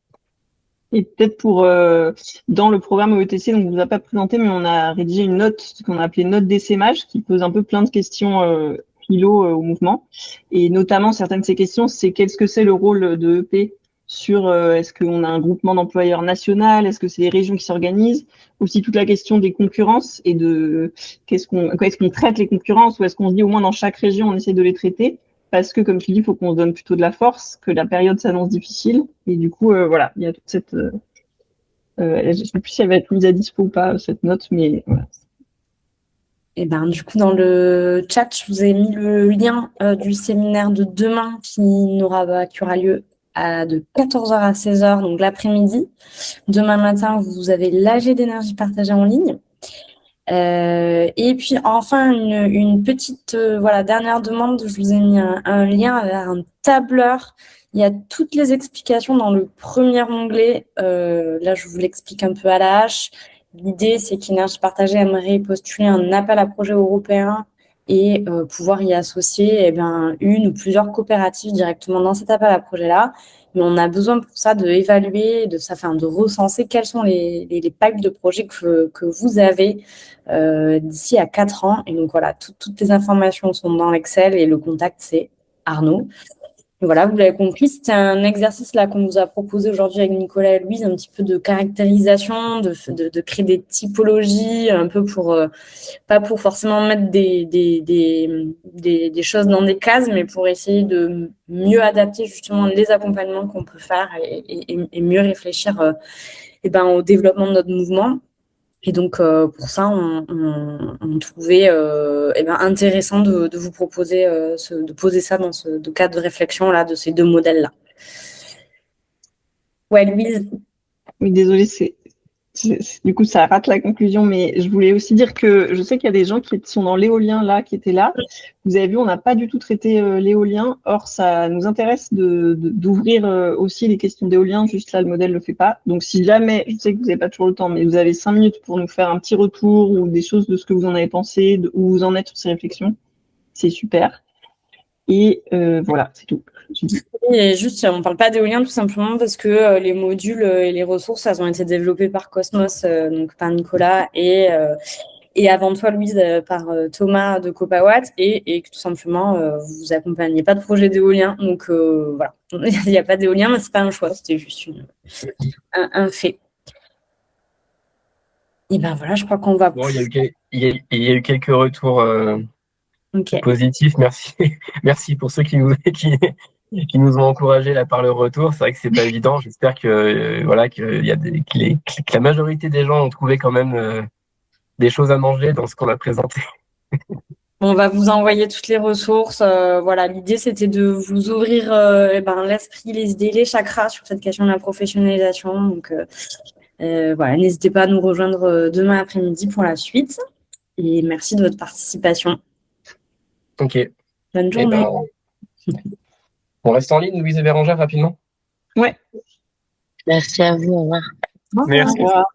Et peut-être dans le programme OETC, donc on vous a pas présenté, mais on a rédigé une note, ce qu'on a appelé note d'essaimage, qui pose un peu plein de questions philo au mouvement. Et notamment, certaines de ces questions, c'est qu'est-ce que c'est le rôle de EP sur est-ce qu'on a un groupement d'employeurs national, est-ce que c'est les régions qui s'organisent, aussi toute la question des concurrences et de est-ce qu'on traite les concurrences ou est-ce qu'on se dit au moins dans chaque région on essaie de les traiter. Parce que, comme tu dis, il faut qu'on se donne plutôt de la force, que la période s'annonce difficile. Et du coup, voilà, il y a toute cette... je ne sais plus si elle va être mise à dispo ou pas, cette note, mais voilà. Et ben, du coup, dans le chat, je vous ai mis le lien du séminaire de demain qui aura lieu de 14h à 16h, donc l'après-midi. Demain matin, vous avez l'AG d'énergie partagée en ligne. Et puis enfin une petite dernière demande, je vous ai mis un lien vers un tableur. Il y a toutes les explications dans le premier onglet. Là, je vous l'explique un peu à la hache. L'idée, c'est qu'Énergie Partagée aimerait postuler un appel à projet européen et pouvoir y associer une ou plusieurs coopératives directement dans cet appel à projet-là. Mais on a besoin pour ça d'évaluer, de recenser quels sont les pipes de projets que vous avez d'ici à 4 ans. Et donc voilà, toutes les informations sont dans l'Excel et le contact, c'est Arnaud. Et voilà, vous l'avez compris, c'était un exercice là qu'on vous a proposé aujourd'hui avec Nicolas et Louise, un petit peu de caractérisation, de créer des typologies, un peu pas pour forcément mettre des choses dans des cases, mais pour essayer de mieux adapter justement les accompagnements qu'on peut faire et mieux réfléchir au développement de notre mouvement. Et donc, pour ça, on trouvait intéressant de vous proposer de poser ça dans ce cadre de réflexion-là, de ces deux modèles-là. Ouais, Louise. Oui, désolée, du coup, ça rate la conclusion, mais je voulais aussi dire que je sais qu'il y a des gens qui sont dans l'éolien là, qui étaient là. Vous avez vu, on n'a pas du tout traité l'éolien. Or, ça nous intéresse d'ouvrir aussi les questions d'éolien. Juste là, le modèle le fait pas. Donc, si jamais, je sais que vous n'avez pas toujours le temps, mais vous avez 5 minutes pour nous faire un petit retour ou des choses de ce que vous en avez pensé, où vous en êtes sur ces réflexions, c'est super. Et voilà, c'est tout. Et juste, on ne parle pas d'éolien tout simplement parce que les modules et les ressources, elles ont été développées par Cosmos, donc par Nicolas, et avant toi, Louise, par Thomas de Copawatt, et que tout simplement, vous accompagnez pas de projet d'éolien. Donc voilà, il n'y a pas d'éolien, mais ce n'est pas un choix, c'était juste un fait. Et ben voilà, je crois qu'on va... Bon, il y a eu quelques retours positifs. Merci. Merci pour ceux qui nous ont encouragés là par le retour. C'est vrai que c'est pas évident. J'espère que que la majorité des gens ont trouvé quand même des choses à manger dans ce qu'on a présenté. On va vous envoyer toutes les ressources. Voilà, l'idée c'était de vous ouvrir l'esprit, les idées, les chakras sur cette question de la professionnalisation. Donc voilà, n'hésitez pas à nous rejoindre demain après-midi pour la suite. Et merci de votre participation. Ok. Bonne journée. On reste en ligne, Louise et Bérangère, rapidement. Ouais. Merci à vous. Au revoir. Merci. Au revoir.